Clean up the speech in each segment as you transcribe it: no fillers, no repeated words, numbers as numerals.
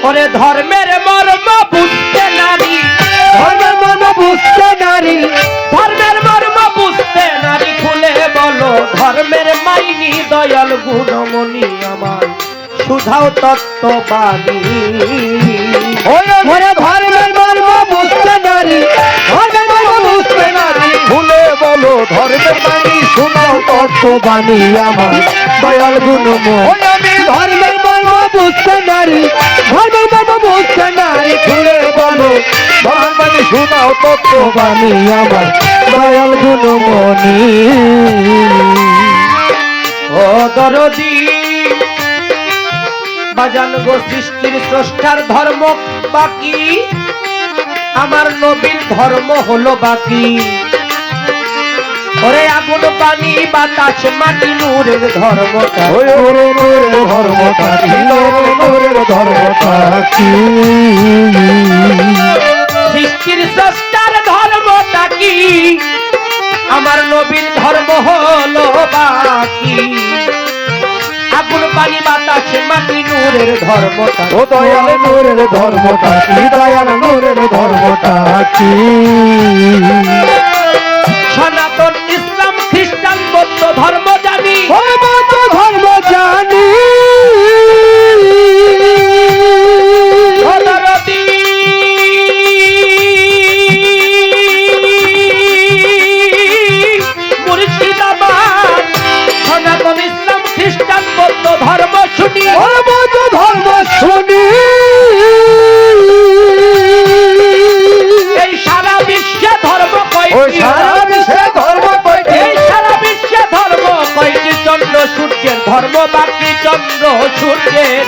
ওরে ধর্মের মর্ম বুঝতে নারী, ধর্মের মর্ম বুঝতে নারী, ধর্মের মর্ম বুঝতে নারী, খুলে বলো ধর্মের মাইনি দয়াল গুণমণি আমার সুধাও তত্ত্ববাণী। ওরে ধর্মের মর্ম বুঝতে নারী, ধর্মের মর্ম বুঝতে নারী, খুলে বলো ধর্মের বাণী শোনাও তত্ত্ববাণী আমার দয়াল গুণময়। ওই আমি ধর্মের মর্ম বুঝতে নারী, ধর্মের মর্ম বুঝতে নারী, খুলে বলো ধর্মের বাণী শোনাও তত্ত্ববাণী আমার দয়াল গুণমণি। ও দরদি বাজান গো সৃষ্টির স্রষ্টার ধর্ম বাকি, আমার নবীর ধর্ম হলো বাকি। ওরে আগুন পানি বাতাস মাটি নূরের ধর্মটা, ওই ওরে নূরের ধর্মটা কি, নূরের ধর্মটা কি, সৃষ্টির স্রষ্টার ধর্মটা কি, আমার নবীর ধর্ম হলো বাকি। আগুন পানি বাতাস মাটি নূরের ধর্মটা, ও দয়াল নূরের ধর্মটা কি, দয়াল নূরের ধর্মটা কি, সনাতন ইসলাম খ্রিস্টান বৌদ্ধ ধর্ম জানি, ধর্ম ধর্ম জানি, সদরদি মুর্শিদাবাদ, সনাতন ইসলাম খ্রিস্টান বৌদ্ধ ধর্ম শুনি, ধর্ম শুনি, এই সারা বিশ্বে ধর্ম ওই কয়টি, সারা বিশ্বে ধর্ম কয়টি, এই সারা বিশ্বে ধর্ম কয়টি, চন্দ্র সূর্যের ধর্ম বাকি, চন্দ্র সূর্যের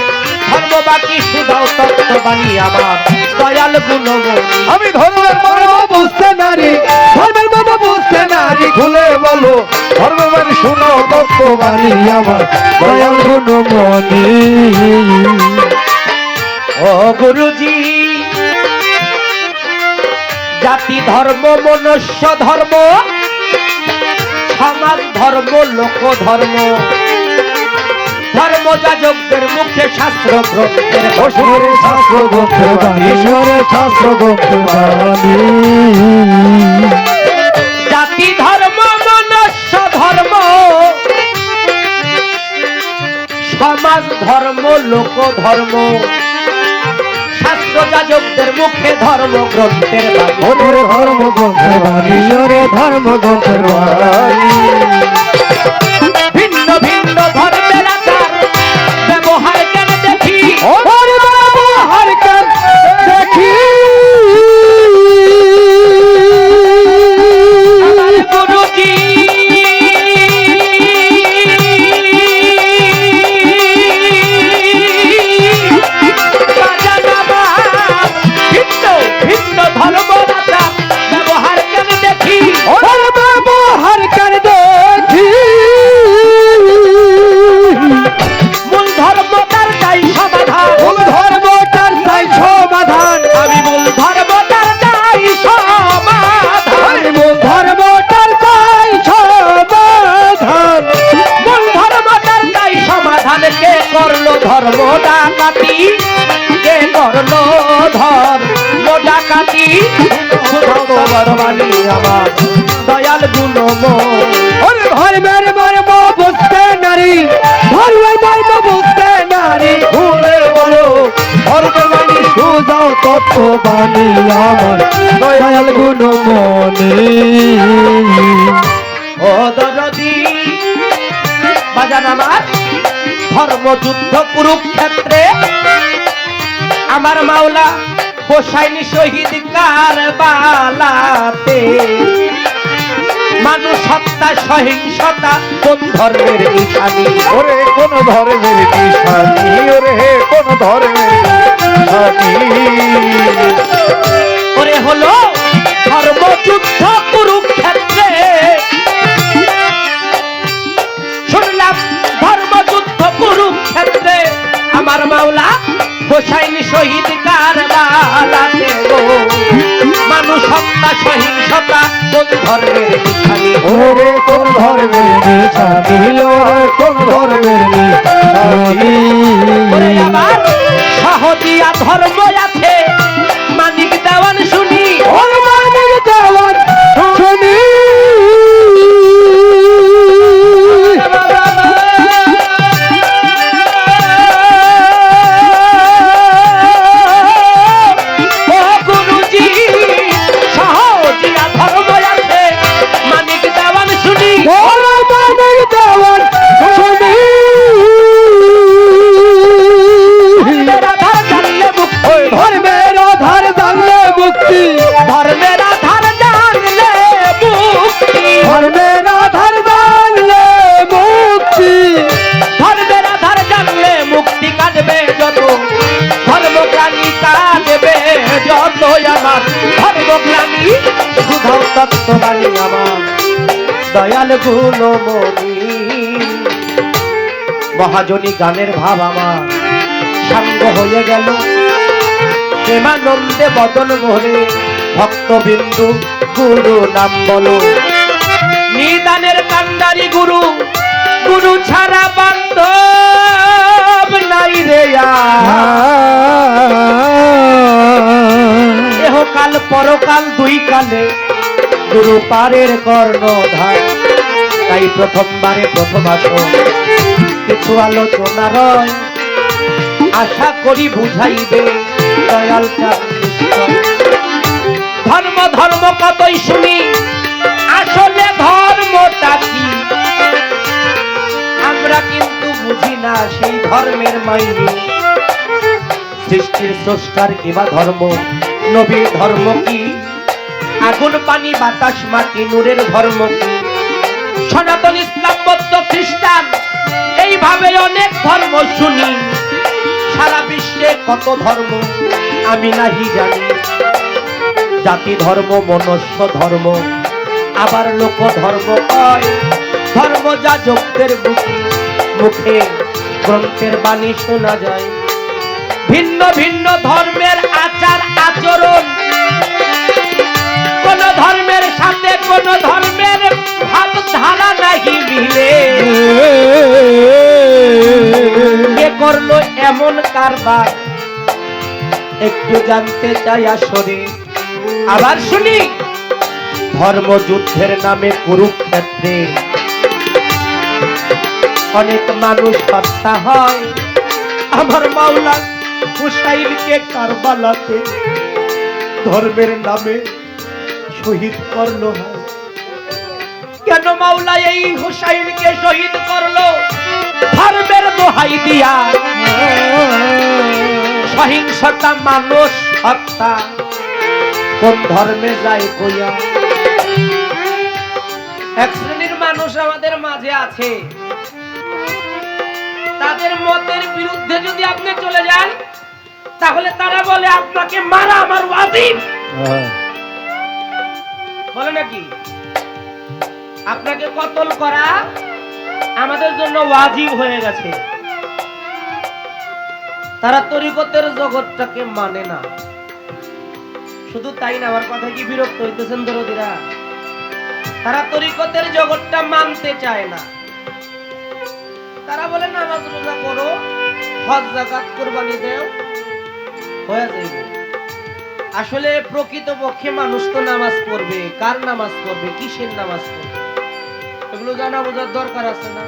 ধর্ম বাকি, সুধাও তত্ত্ববাণী আমার দয়াল গুণমণি। আমি ধর্মের মর্ম বুঝতে নারী, ধর্মের মর্ম বুঝতে নারী, খুলে বলো ধর্মের বাণী শোনাও তত্ত্ববাণী আমার দয়াল গুণমণি। ও গুরুজি জাতি ধর্ম মনুষ্য ধর্ম সমাজ ধর্ম লোক ধর্ম, ধর্মযাজকদের মুখে শাস্ত্র গ্রন্থের অসুরের শাস্ত্র গ্রন্থের বাণী, ঈশ্বরের শাস্ত্র গ্রন্থের বাণী, জাতি ধর্ম মনুষ্য ধর্ম সমাজ ধর্ম লোক ধর্ম, শাস্ত্র যাজকদের মুখে ধর্ম গ্রন্থের বাণী। ওরে ধর্ম গ্রন্থের বাণী, ওরে ধর্ম গ্রন্থের বাণী, ভিন্ন ভিন্ন ধর্মের আচার ব্যবহার কেন দেখি, ওরে ব্যবহার কেন দেখি, আমার গুরুজি বাজান আমার ভিন্ন ভিন্ন ধর্মের আচার ব্যবহার কেন দেখি, ওরে ব্যবহার কেন দেখি, মূল ধর্মটার চাই সমাধান, মূল ধর্মটার চাই সমাধান, আমি মূল ধর্মটার চাই সমাধান, মূল ধর্মটার চাই সমাধান, মূল ধর্মটার চাই সমাধান। কে করলো ধর্ম ডাকাতি, কে করলো ধর্ম ডাকাতি, তত্ত্ববাণী আমার দয়াল গুণময়। ওরে ধর্মের মর্ম বুঝতে নারী, ধর্মের মর্ম বুঝতে নারী, খুলে বলো ধর্মের বাণী সুদাও তত্ত্ববাণী আমার দয়াল গুণমণি। ও দরদি বাজান আমার ধর্মযুদ্ধ কুরুক্ষেত্রে আমার মাওলা হোসাইনি শহীদ কারবালাতে, মানুষ হত্যা সহিংসতা কোন ধর্মের নিশানি, ওরে কোন ধর্মের নিশানি, ওরে কোন ধর্মের নিশানি, ওরে হলো ধর্মযুদ্ধ কুরুক্ষেত্রে, শুনলাম ধর্মযুদ্ধ কুরুক্ষেত্রে আমার মাওলা হোসাইনি শহীদ কারবালাতে গো, মানুষ হত্যা সহিংসতা কোন ধর্মের নিশানি, ওরে কোন ধর্মের নিশানি, ওরে কোন ধর্মের নিশানি, ওরে আবার সহজিয়া ধর্ম দয়াল গুণমণি। মহাজনী গানের ভাব আমার সাঙ্গ হয়ে গেল, প্রেমানন্দে বদন ভরে ভক্তবিন্দু গুরু নাম বলো। নিদানের কান্ডারি গুরু, গুরু ছাড়া বান্ধব নাই রে এহকাল পরকাল দুই কালে গুরু পারের কর্ণধার। তাই প্রথমবারে প্রথম আসো কিছু আলোচনা রয়, আশা করি বুঝাইবে দয়াল চাঁদ নিশ্চয়। ধর্ম ধর্ম কতই শুনি, আসলে ধর্মটা কি আমরা কিন্তু বুঝি না সেই ধর্মের মাইনে। সৃষ্টির স্রষ্টার কিবা ধর্ম, নবীর ধর্ম কি, আগুন পানি বাতাস মাটি নূরের ধর্ম কি। সনাতন ইসলাম বৌদ্ধ খ্রিস্টান এইভাবে অনেক ধর্ম শুনি, সারা বিশ্বে কত ধর্ম আমি নাহি জানি। জাতি ধর্ম মনুষ্য ধর্ম আবার লোক ধর্ম কয়, ধর্ম যাজকদের মুখে গ্রন্থের বাণী শোনা যায়। ভিন্ন ভিন্ন ধর্মের আচার আচরণ, কোন ধর্মের সাথে কোন ধর্মের ভাবধারা নাহি মিলে। কে করলো এমন কারবার একটু জানতে চাই আসরে। আবার শুনি ধর্মযুদ্ধের নামে কুরুক্ষেত্রে অনেক মানুষ হত্যা হয়। আমার মাওলা হুসাইনকে কারবালাতে ধর্মের নামে শহীদ করলো। কেন মাওলা এই হুসাইনকে শহীদ করলো? ধর্মের দোহাই দিয়া। সহিংসতা মানুষ হত্যা কোন ধর্মে যায় কইয়া? এক শ্রেণীর মানুষ আমাদের মাঝে আছে, তাদের মতের বিরুদ্ধে যদি আপনি চলে যান তাহলে তারা বলে আপনাকে মারা আমার ওয়াজিব। বলে নাকি আপনাকে কতল করা আমাদের জন্য ওয়াজিব হয়ে গেছে। তারা তরিকতের জগৎটাকে মানে না। শুধু তাই না, আমার কথা কি বিরক্ত হইতেছেন দরদিরা? তারা তরিকতের জগৎটা মানতে চায় না। তারা বলে নামাজ রোজা করো, হজ যাকাত কুরবানি দেও, হয়ে যাইবে। আসলে প্রকৃতপক্ষে মানুষ তো নামাজ পড়বে। কার নামাজ পড়বে, কিসের নামাজ পড়বে, এগুলো জানা বোঝার দরকার আছে না?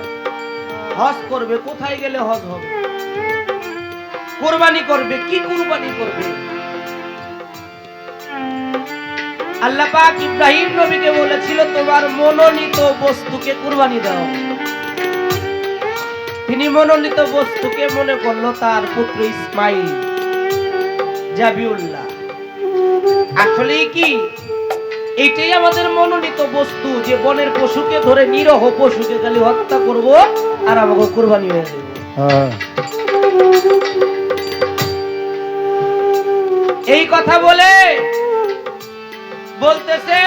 হজ করবে, কোথায় গেলে হজ হবে? কুরবানি করবে, কি কুরবানি করবে? আল্লাহ পাক ইব্রাহিম নবীকে বলেছিল তোমার মনোনীত বস্তুকে কুরবানি দাও। তিনি মনোনীত বস্তুকে মনে করলো তার পুত্র ইসমাইল জাবিউল্লাহ। আসলে কি এটাই আমাদের মনোনীত বস্তু, যে বনের পশুকে ধরে নিরহ পশুকে খালি হত্যা করব আর আমাকে কুরবানি হয়ে যাবে। এই কথা বলে বলতেছে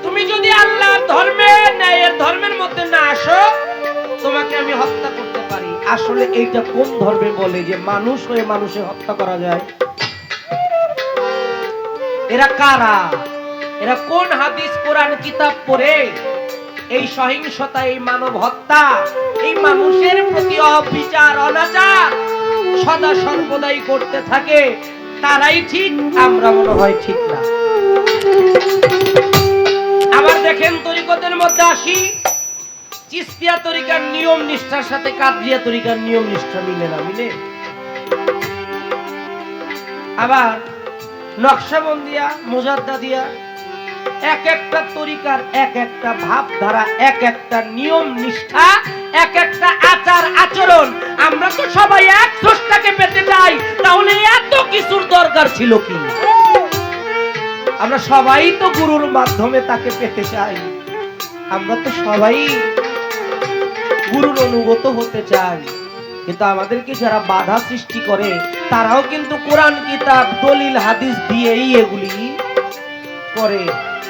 তুমি যদি আল্লাহর ধর্মে ন্যায়ের ধর্মের মধ্যে না আসো তোমাকে আমি হত্যা করতে পারি। আসলে এইটা কোন ধর্মে বলে যে মানুষ হয়ে মানুষে হত্যা করা যায়? এরা কারা? এরা কোন হাদিস কোরআন কিতাব পড়ে এই সহিংসতা, এই মানব হত্যা, এই মানুষের প্রতি অবিচার অনাচার সদা সর্বদাই করতে থাকে? তারাই ঠিক, আমরা মনে হয় ঠিক না। আবার দেখেন তরিকতের মধ্যে আসি, চিস্তিয়া তরিকার নিয়ম নিষ্ঠার সাথে কাদরিয়া তরিকার নিয়ম নিষ্ঠা মিলে না, মিলে? আবার নকশবন্দিয়া, মুজাদ্দাদিয়া, এক একটা তরিকার এক একটা ভাবধারা, এক একটা নিয়ম নিষ্ঠা, এক একটা আচার আচরণ। আমরা তো সবাই এক স্রষ্টাকে পেতে চাই, তাহলে এত কিছুর দরকার ছিল কি? আমরা সবাই তো গুরুর মাধ্যমে তাকে পেতে চাই। আমরা তো সবাই গুরুর অনুগত হতে চাই, কিন্তু আমাদেরকে যারা বাধা সৃষ্টি করে তারাও কিন্তু কোরআন কিতাব দলিল হাদিস দিয়েই এগুলি করে।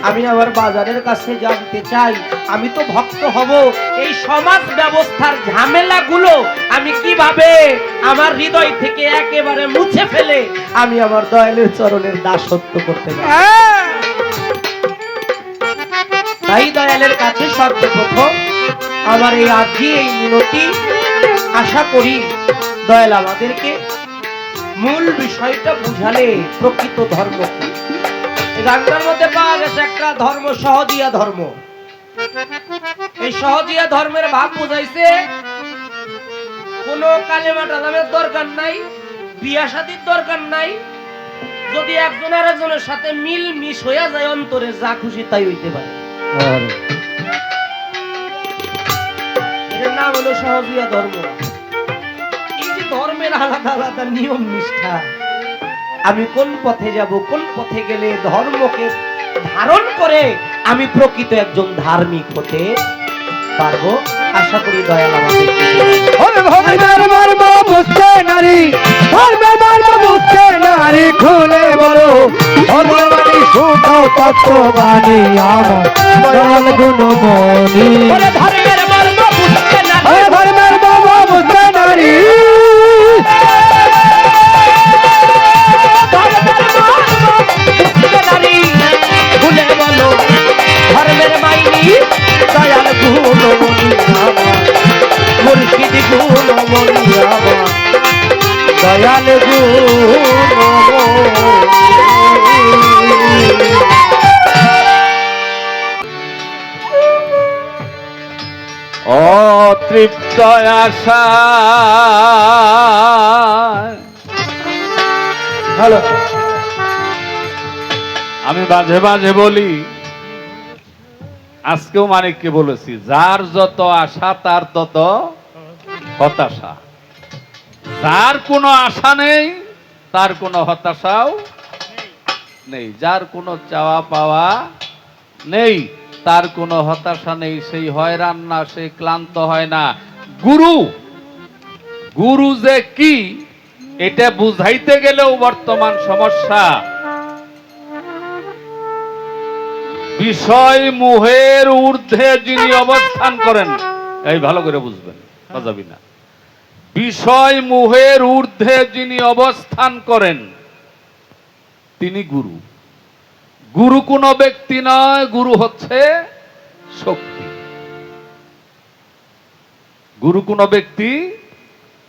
আমি আমার বাজারের কাছে জানতে চাই, আমি তো ভক্ত হব, এই সমাজ ব্যবস্থার ঝামেলাগুলো আমি কিভাবে আমার হৃদয় থেকে একেবারে মুছে ফেলে আমি আমার দয়ালের চরণের দাসত্ব করতে পারি। তাই দয়ালের কাছে সর্বপ্রথম আমার এই আর্জি, এই মিনতি, আশা করি দয়াল আমাদেরকে মূল বিষয়টা বুঝালে প্রকৃত ধর্ম কি। এই গানটার মধ্যে পাওয়া গেছে একটা ধর্ম, সহজিয়া ধর্ম। এই সহজিয়া ধর্মের ভাব বুঝাইছে কোনো কালেমা টালেমের দরকার নাই, বিয়া শাদীর দরকার নাই, যদি একজন আর একজনের সাথে মিল মিশ হইয়া যায় অন্তরে, যা খুশি তাই হইতে পারে। এর নাম হলো সহজিয়া ধর্ম। এই যে ধর্মের আলাদা আলাদা নিয়ম নিষ্ঠা, আমি কোন পথে যাব, কোন পথে গেলে ধর্মকে ধারণ করে আমি প্রকৃত একজন ধার্মিক হতে পারবো, আশা করি দয়াল আমাদের ধর্মের মর্ম বুঝতে নারী, ধর্মের মর্ম বুঝতে নারী, খুলে বলো ধর্মের বাণী শুনো তত্ত্ববাণী আমার দয়াল গুণমণি। ধর্মের মর্ম বুঝতে নারী, ধর্মের মর্ম বুঝতে নারী, ভুলে বলো ধর্মের মাইনি দয়াল গুণমণি আমার, মুর্শিদ গুণমণি আমার, দয়াল গুণমণি। অতৃপ্ত আশা হ্যালো, আমি মাঝে মাঝে বলি, আজকেও মানিককে বলেছি, যার যত আশা তার তত হতাশা। যার কোনো আশা নেই তার কোনো হতাশাও নেই, যার কোনো চাওয়া পাওয়া নেই তার কোনো হতাশা নেই, সেই হয়রান না, সেই ক্লান্ত হয় না। গুরু, গুরু যে কি এটা বুঝাইতে গেলেও বর্তমান সমস্যা। বিষয় মোহের ঊর্ধ্বে যিনি অবস্থান করেন, এই ভালো করে বুঝবেন, বাজাবি না। বিষয় মোহের ঊর্ধ্বে যিনি অবস্থান করেন তিনি গুরু। গুরু কোনো ব্যক্তি নয়, গুরু হচ্ছে শক্তি। গুরু কোনো ব্যক্তি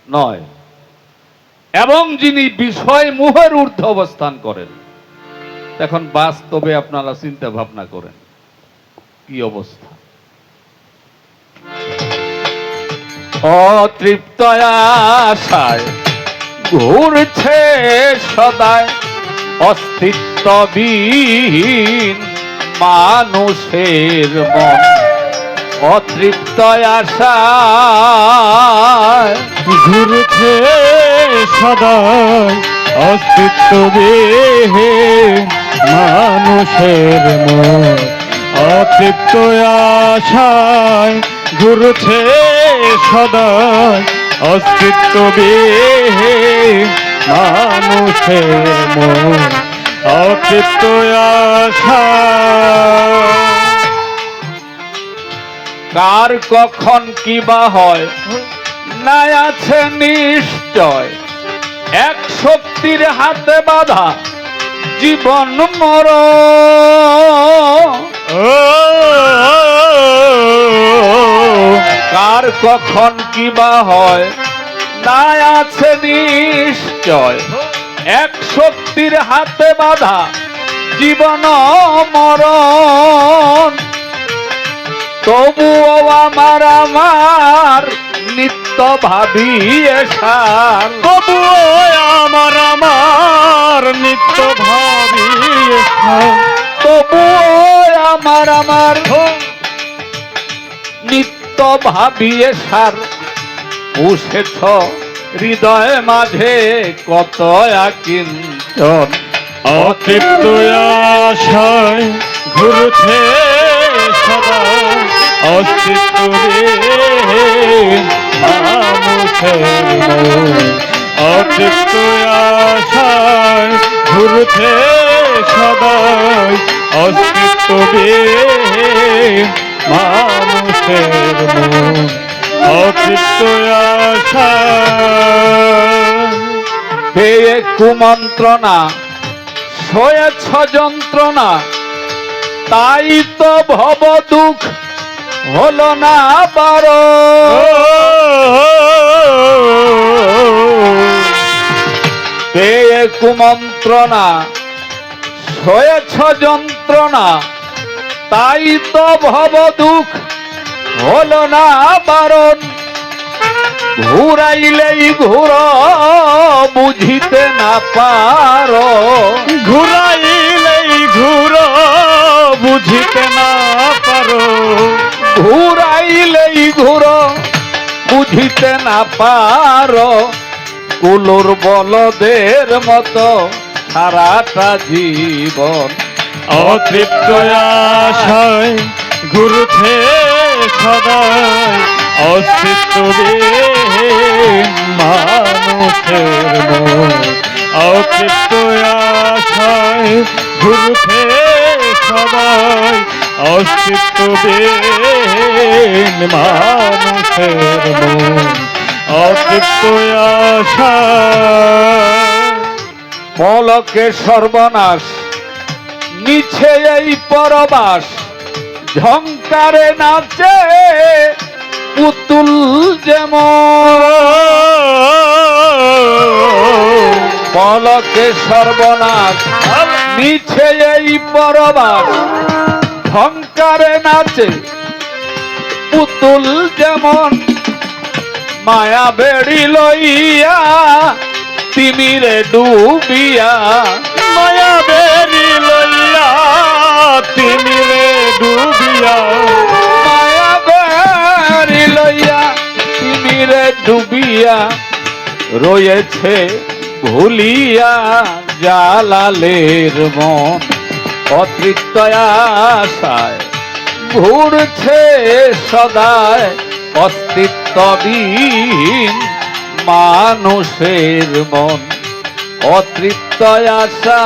নয়, এবং যিনি বিষয় মোহের ঊর্ধ্বে অবস্থান করেন। এখন বাস্তবে আপনারা চিন্তা ভাবনা করেন কি অবস্থা। অতৃপ্ত আশায় ঘুরছে সদায় অস্তিত্ববিহীন মানুষের মন। অতৃপ্ত আশায় ঘুরছে সদাই অস্তিত্ববিহীন মানুষের মন। অতৃপ্ত আশায় ঘুরছে সদাই অস্তিত্ববিহীন মানুষের মন। অতৃপ্ত আশা কার কখন কিবা হয় না আছে নিশ্চয়, এক শক্তির হাতে বাধা জীবন মরণ। কার কখন কিবা হয় না আছে নিশ্চয়, এক শক্তির হাতে বাধা জীবন মরণ। তবুও আমার আমার নিত্য ভাবিয়ে সার, তবুও আমার নিত্য ভাবিয়ে সার, তবুও আমার নিত্য ভাবিয়ে সার। পুষেছ হৃদয় মাঝে কত আকিঞ্চন। অতৃপ্ত আশায় ঘুরছে সদা অস্তিত্বহীন মানুষের মন। অতৃপ্ত আশায় ঘুরছে সদাই অস্তিত্ব মানুষের মন অতৃপ্ত আশা পেয়ে কুমন্ত্রণা সয়েছ যন্ত্রণা, তাই তো ভব দুঃখ হলো না বারো। পেয়ে কুমন্ত্রণা সয়েছ যন্ত্রণা, তাই তো ভব দুঃখ হলো না বারণ। ঘুরাইলেই ঘুর বুঝিতে না পারো, ঘুরাইলেই ঘুর বুঝিতে না পারো, ঘুরাইলেই ঘুর বুঝিতে না পারো। কুলোর বলদের মতো সারাটা জীবন অতৃপ্ত আশায় ঘুরছে সদাই অস্তিত্ব মানুষের মন অতৃপ্ত আশায় ঘুরছে সদাই অস্তিত্ব মানুষের মন অতৃপ্ত আশা পলকে সর্বনাশ নিছে এই পরবাস। ঝংকারে নাচে পুতুল যেমন, পলকে সর্বনাশ নিছে এই পরবাস। ঝংকারে নাচে পুতুল যেমন, মায়া বেড়ি লইয়া তিমিরে ডুবিয়া, মায়া বেরি লইয়া তিমিরে ডুবিয়া, মায়া বেড়ি লইয়া তিমিরে ডুবিয়া রয়েছে ভুলিয়া জালালের মন। অতৃপ্ত আশায় ঘুরছে সদায় অস্তিত্ববিহীন মানুষের মন। অতৃপ্ত আশা।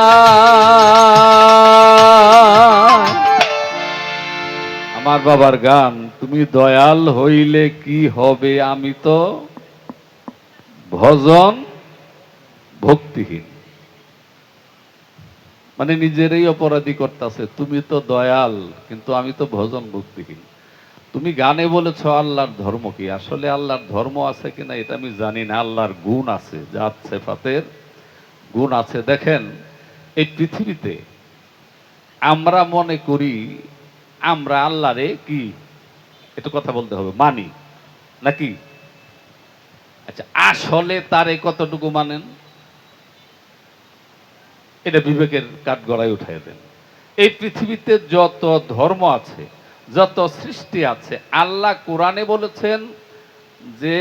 আমার বাবার গান, তুমি দয়াল হইলে কি হবে, আমি তো ভজন ভক্তিহীন। মানে নিজেরই অপরাধী করতেছে, তুমি তো দয়াল কিন্তু আমি তো ভজন ভক্তিহীন। তুমি গানে বলেছ আল্লাহর ধর্ম কি, আসলে আল্লাহর ধর্ম আছে কিনা এটা আমি জানি না। আল্লাহর গুণ আছে, জাত সিফাতের গুণ আছে। দেখেন এই পৃথিবীতে আমরা মনে করি আমরা আল্লাহরে কি, এটা কথা বলতে হবে, মানি নাকি? আচ্ছা, আসলে তারে কতটুকু মানেন এটা বিবেকের কাঠগড়ায় উঠাই দেন। এই পৃথিবীতে যত ধর্ম আছে, যত সৃষ্টি আছে, আল্লাহ কোরআনে বলেছেন যে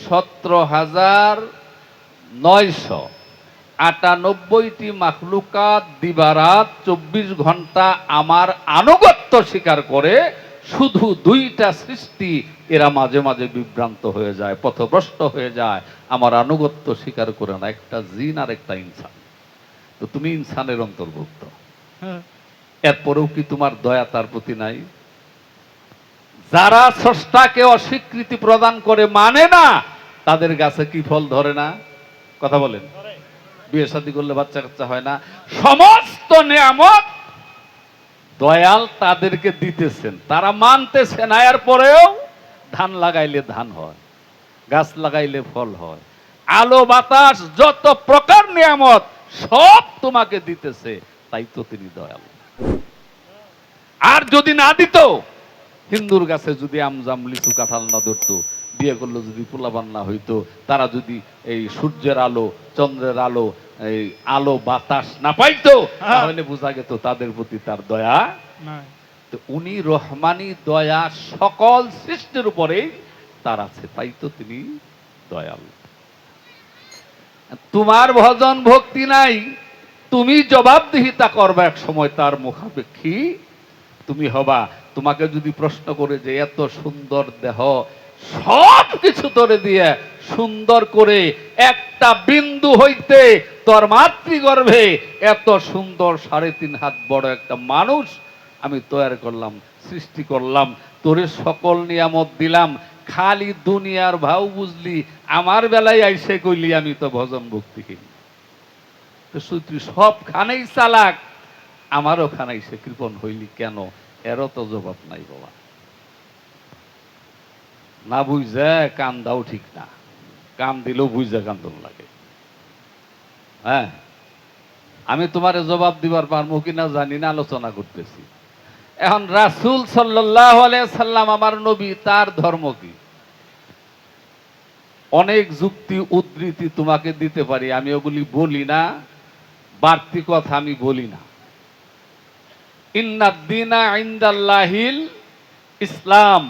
17,998টি মাখলুকাত দিবারাত 24 ঘন্টা আমার আনুগত্য স্বীকার করে। শুধু 2টা সৃষ্টি এরা মাঝে মাঝে বিভ্রান্ত হয়ে যায়, পথভ্রষ্ট হয়ে যায়, আমার আনুগত্য স্বীকার করে না। একটা জিন আর একটা ইনসান। তো তুমি ইনসানের অন্তর্ভুক্ত, এরপরেও কি তোমার দয়া তার প্রতি নাই? যারা স্রষ্টাকে অস্বীকৃতি প্রদান করে, মানে না, তাদের গাছে কি ফল ধরে না? কথা বলেন। বিয়ে শাদী করলে বাচ্চা কাচ্চা হয় না। সমস্ত নিয়ামত দয়াল তাদেরকে দিতেছেন, তারা মানতেছে না। এরপরেও ধান লাগাইলে ধান হয়, গাছ লাগাইলে ফল হয়, আলো বাতাস যত প্রকার নিয়ামত সব তোমাকে দিতেছে, তাই তো তিনি দয়াল। আর যদি না দিত, হিন্দুর গাছে যদি আমজাম লিচু কাঁঠাল না ধরতো, বিয়ে করলো যদি পোলাপান না হইতো, তারা যদি এই সূর্যের আলো চন্দ্রের আলো এই আলো বাতাস না পাইতো, তাহলে বোঝা যেত তাদের প্রতি তার দয়া নাই। তো উনি রহমানি দয়া সকল সৃষ্টির উপরেই তার আছে, তাই তো তিনি দয়াল। তোমার ভজন ভক্তি নাই, তুমি জবাবদিহিতা করবে এক সময় তার মুখাপেক্ষী। তুমি হবা তোমাকে যদি প্রশ্ন করে যে এত সুন্দর দেহ, সব কিছু তোরে দিয়ে সুন্দর করে একটা বিন্দু হইতে তোর মাতৃগর্ভে এত সুন্দর 3.5 হাত বড় একটা মানুষ আমি তৈরি করলাম, সৃষ্টি করলাম, তোরে সকল নিয়ামত দিলাম, খালি দুনিয়ার ভাও বুঝলি, আমার বেলায় আইসে কইলি আমি তো ভজন ভক্তিহীন। তো তুই সব খানেই চালাক, আমারও খানাই সে কৃপণ হইলি কেন? এরও তো জবাব নাই বাবা। না বুঝে কান দাও ঠিক না, কান দিলেও বুঝে কান্দন লাগে। হ্যাঁ, আমি তোমারে জবাব দিবার পারবো কিনা জানি না, আলোচনা করতেছি। এখন রাসূল সাল্লাল্লাহু আলাইহি সাল্লাম আমার নবী, তার ধর্ম কি? অনেক যুক্তি উদ্ধৃতি তোমাকে দিতে পারি, আমি ওগুলি বলি না, বাড়তি কথা আমি বলি না। ইন্নাদ-দীনা ইনদাল্লাহিল ইসলাম,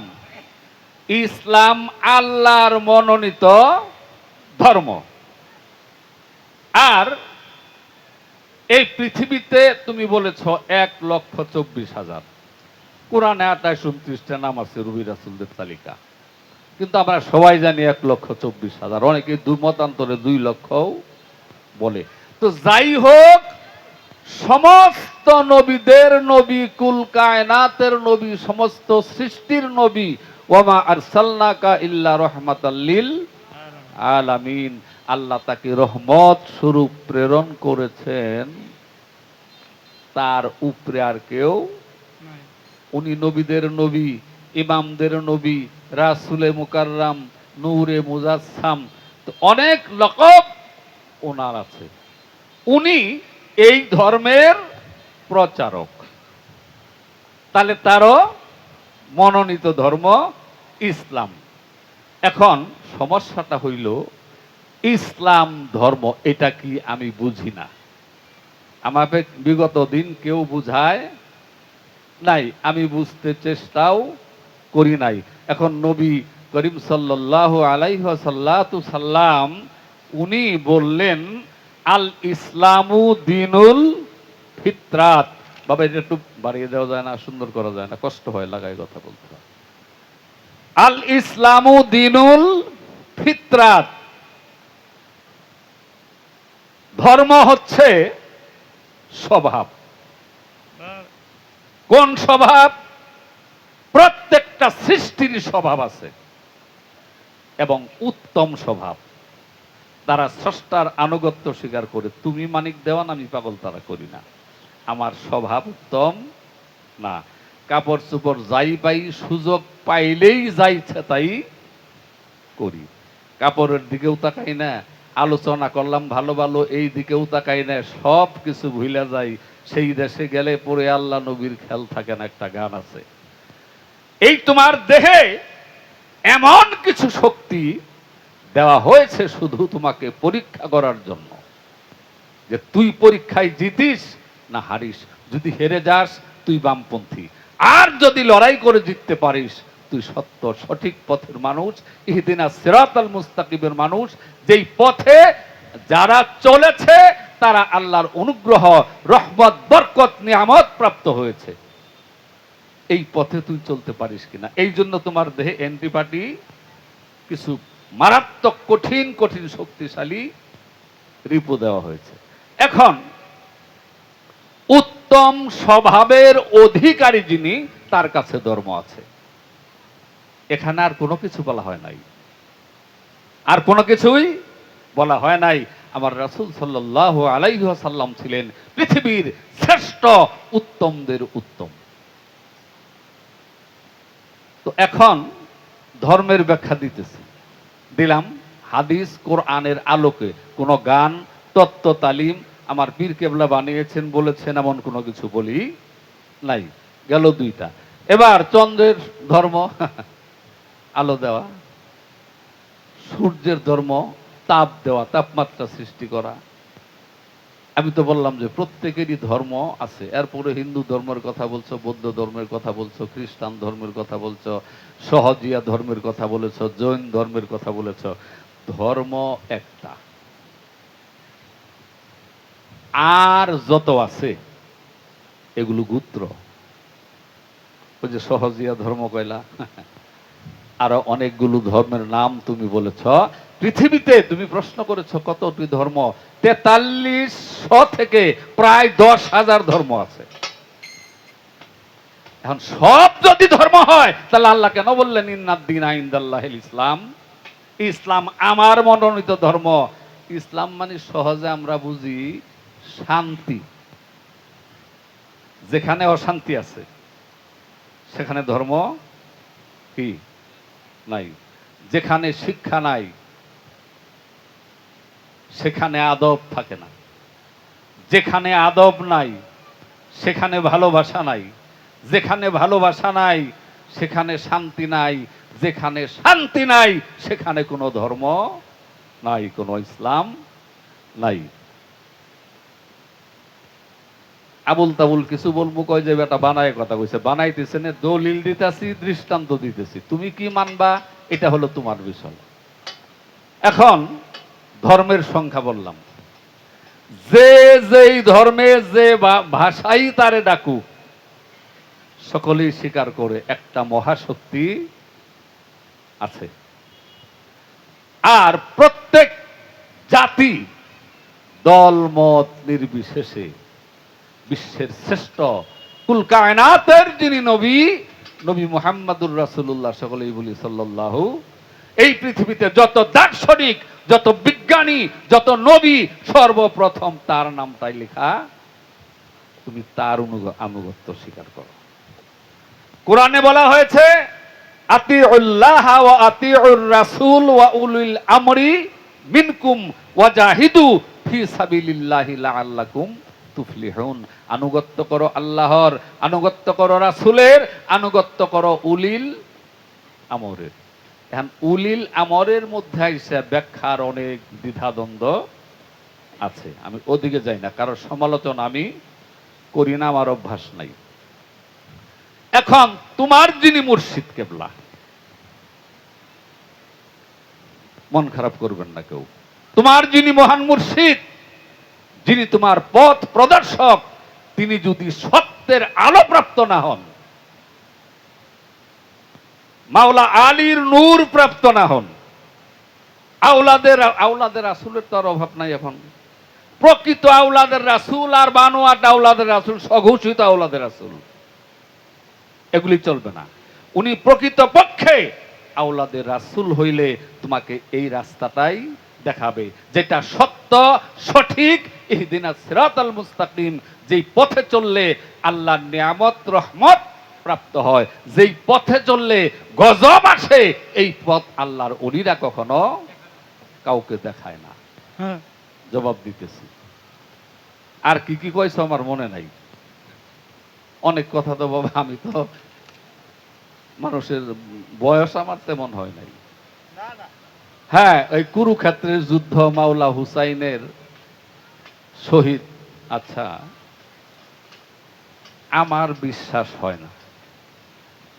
ইসলাম আল্লাহর মনোনীত ধর্ম। আর এই পৃথিবীতে তুমি বলেছ 1,24,000, কোরআনে 28-29টা নাম আছে রবি রাসূলদের তালিকা, কিন্তু আমরা সবাই জানি 1,24,000, অনেকে মতান্তরে 2 লক্ষও বলে। তো যাই হোক, সমস্ত নবীদের নবী, কুল কায়নাতের নবী, সমস্ত সৃষ্টির নবী, ওয়ামা আরসালনাকা ইল্লা রাহমাতাল লিল আলামিন, আল্লাহ তাকে রহমত স্বরূপ প্রেরণ করেছেন, তার উপরে আর কেউ। উনি নবীদের নবী, ইমামদের নবী, রাসূলে মুকাররম, নূরে মুজাসসাম, তো অনেক লকব ওনার আছে। উনি এই ধর্মের প্রচারক, তাহলে তারও মনোনীত ধর্ম ইসলাম। এখন সমস্যাটা হইল, ইসলাম ধর্ম এটা কি আমি বুঝি না, আমাকে বিগত দিন কেউ বুঝায় নাই, আমি বুঝতে চেষ্টাও করি নাই। এখন নবী করিম সাল্লাল্লাহু আলাইহি ওয়াসাল্লাম উনি বললেন, আল ইসলামু দিনুল ফিতরাত। বাবা এটা একটু বাড়িয়ে দেওয়া যায় না, সুন্দর করা যায় না, কষ্ট হয় লাগাই কথা বলতে হয়। আল ইসলামু দিনুল ফিতরাত, ধর্ম হচ্ছে স্বভাব। কোন স্বভাব? প্রত্যেকটা সৃষ্টির স্বভাব আছে, এবং উত্তম স্বভাব। তারা স্রষ্টার আনুগত্য স্বীকার করে, তুমি মানিক দেওয়ান আমি পাগল তারা করি না, আমার স্বভাব উত্তম না, কাপড় চোপড় যাই পাই, সুযোগ পাইলেই যাইছে তাই করি, কাপড়ের দিকেও তাকাই না, আলোচনা করলাম ভালো ভালো এই দিকেও তাকাই না, সব কিছু ভুলে যাই, সেই দেশে গেলে পরে আল্লাহ নবীর খেয়াল থাকে না, একটা গান আছে। এই তোমার দেহে এমন কিছু শক্তি দেওয়া হয়েছে শুধু তোমাকে পরীক্ষা করার জন্য, যে তুই পরীক্ষায় জিতিস না হারিস। যদি হেরে যাস তুই বামপন্থী, আর যদি লড়াই করে জিততে পারিস তুই সত্য সঠিক পথের মানুষ, ইহদিনাস সিরাতাল মুস্তাকিমের মানুষ। যেই পথে যারা চলেছে তারা আল্লাহর অনুগ্রহ, রহমত, বরকত, নিয়ামত প্রাপ্ত হয়েছে। এই পথে তুই চলতে পারিস কিনা, এই জন্য তোমার দেহে অ্যান্টিবডি, কিছু মারাত্মক কঠিন কঠিন শক্তিশালী রিপু দেওয়া হয়েছে। এখন উত্তম স্বভাবের অধিকারী যিনি, তার কাছে ধর্ম আছে। এখানে আর কোনো কিছু বলা হয় নাই, আর কোনো কিছুই বলা হয় নাই। আমার রাসূল সাল্লাল্লাহু আলাইহি ওয়াসাল্লাম ছিলেন পৃথিবীর শ্রেষ্ঠ উত্তমদের উত্তম। তো এখন ধর্মের ব্যাখ্যা দিতেছি, দিলাম হাদিস কোরআনের আলোকে। কোনো গান, তত্ত্ব তালিম আমার পীর কেবলা বানিয়েছেন বলেছেন এমন কোনো কিছু বলি নাই। গেল 2টা। এবার চন্দ্রের ধর্ম আলো দেওয়া, সূর্যের ধর্ম তাপ দেওয়া, তাপমাত্রা সৃষ্টি করা। আমি তো বললাম যে প্রত্যেকেরই ধর্ম আছে। এরপরে হিন্দু ধর্মের কথা বলছো, বৌদ্ধ ধর্মের কথা বলছো, খ্রিস্টান ধর্মের কথা বলছো, সহজিয়া ধর্মের কথা বলেছো, জৈন ধর্মের কথা বলেছো। ধর্ম একটা, আর যত আছে এগুলো গোত্র। ওই যে সহজিয়া ধর্ম কয়লা, আরো অনেকগুলো ধর্মের নাম তুমি বলেছ। পৃথিবীতে তুমি প্রশ্ন করেছো কতটি ধর্ম, 4300 থেকে প্রায় 10,000 ধর্ম আছে। এখন সব যদি ধর্ম হয় তাহলে আল্লাহ কেন বললেন ইন্নাদ-দীনা ইনদাল্লাহিল ইসলাম? ইসলাম আমার মনোনীত ধর্ম। ইসলাম মানে সহজে আমরা বুঝি শান্তি। যেখানে অশান্তি আছে সেখানে ধর্ম কি নাই, যেখানে শিক্ষা নাই সেখানে আদব থাকে না, যেখানে আদব নাই সেখানে ভালোবাসা নাই, যেখানে ভালোবাসা নাই সেখানে শান্তি নাই, যেখানে শান্তি নাই সেখানে কোনো ধর্ম নাই, কোনো ইসলাম নাই। আবুল তাবুল কিছু বলবো, কয় যে বেটা বানায় কথা কইছে, বানাইতেছে না, দলিল দিতেছি, দৃষ্টান্ত দিতেছি, তুমি কি মানবা এটা হলো তোমার বিষয়। এখন ধর্মের সংখ্যা বললাম, যে যেই ধর্মে যে ভাষাই তারে ডাকুক সকলেই স্বীকার করে একটা মহাশক্তি আছে। আর প্রত্যেক জাতি দল মত নির্বিশেষে বিশ্বের শ্রেষ্ঠ কুল কায়নাতের যিনি নবী, নবী মুহাম্মদুর রাসূলুল্লাহ, সকলেই বলি সাল্লাল্লাহু, এই পৃথিবীতে যত দার্শনিক, যত বিজ্ঞানী, যত নবী, সর্বপ্রথম তার নামটাই লেখা। তুমি তার আনুগত্য স্বীকার করো। কোরআনে বলা হয়েছে আতিউল্লাহ ওয়া আতিউর রাসূল ওয়া উলিল আমরি মিনকুম ওয়াজাহিদু ফি সাবিলিল্লাহি লাআল্লাকুম তুফলিহুন। আনুগত্য করো আল্লাহর, আনুগত্য করো রাসূলের, আনুগত্য করো উলিল আমরের। এখন উলিল আমরের মধ্যে আইসা ব্যাখ্যার অনেক দ্বিধাদ্বন্দ্ব আছে, আমি ওদিকে যাই না, কারণ সমালোচনা আমি করি না, আমার অভ্যাস নাই। এখন তোমার যিনি মুর্শিদ কেবলা, মন খারাপ করবেন না কেউ, তোমার যিনি মহান মুর্শিদ, যিনি তোমার পথ প্রদর্শক, তিনি যদি সত্যের আলো প্রাপ্ত না হন, মাওলা আলীর নূর প্রাপ্ত না হন, আওলাদের রাসূলের তো আর অভাব নাই। এখন প্রকৃত আওলাদের রাসূল আর বানোয়াট আওলাদের রাসূল, স্বঘোষিত আওলাদের রাসূল, এগুলি চলবে না। উনি প্রকৃত পক্ষে আওলাদের রাসূল হইলে তোমাকে এই রাস্তাটাই দেখাবে, যেটা সত্য সঠিক, ইহদিনাস সিরাতাল মুস্তাকিম, যেই পথে চললে আল্লাহর নিয়ামত রহমত প্রাপ্ত হয়, যেই পথে চললে গজব আসে, এই পথ আল্লাহর ওলিরা কখনো কাউকে দেখায় না। জবাব দিতেছি। আর কি কি কইছো আমার মনে নাই, অনেক কথা তো বাবা, আমি তো মানুষের বয়স আমার তেমন হয় নাই। হ্যাঁ, ওই কুরুক্ষেত্রের যুদ্ধ, মাওলা হুসাইনের শহীদ, আচ্ছা আমার বিশ্বাস হয় না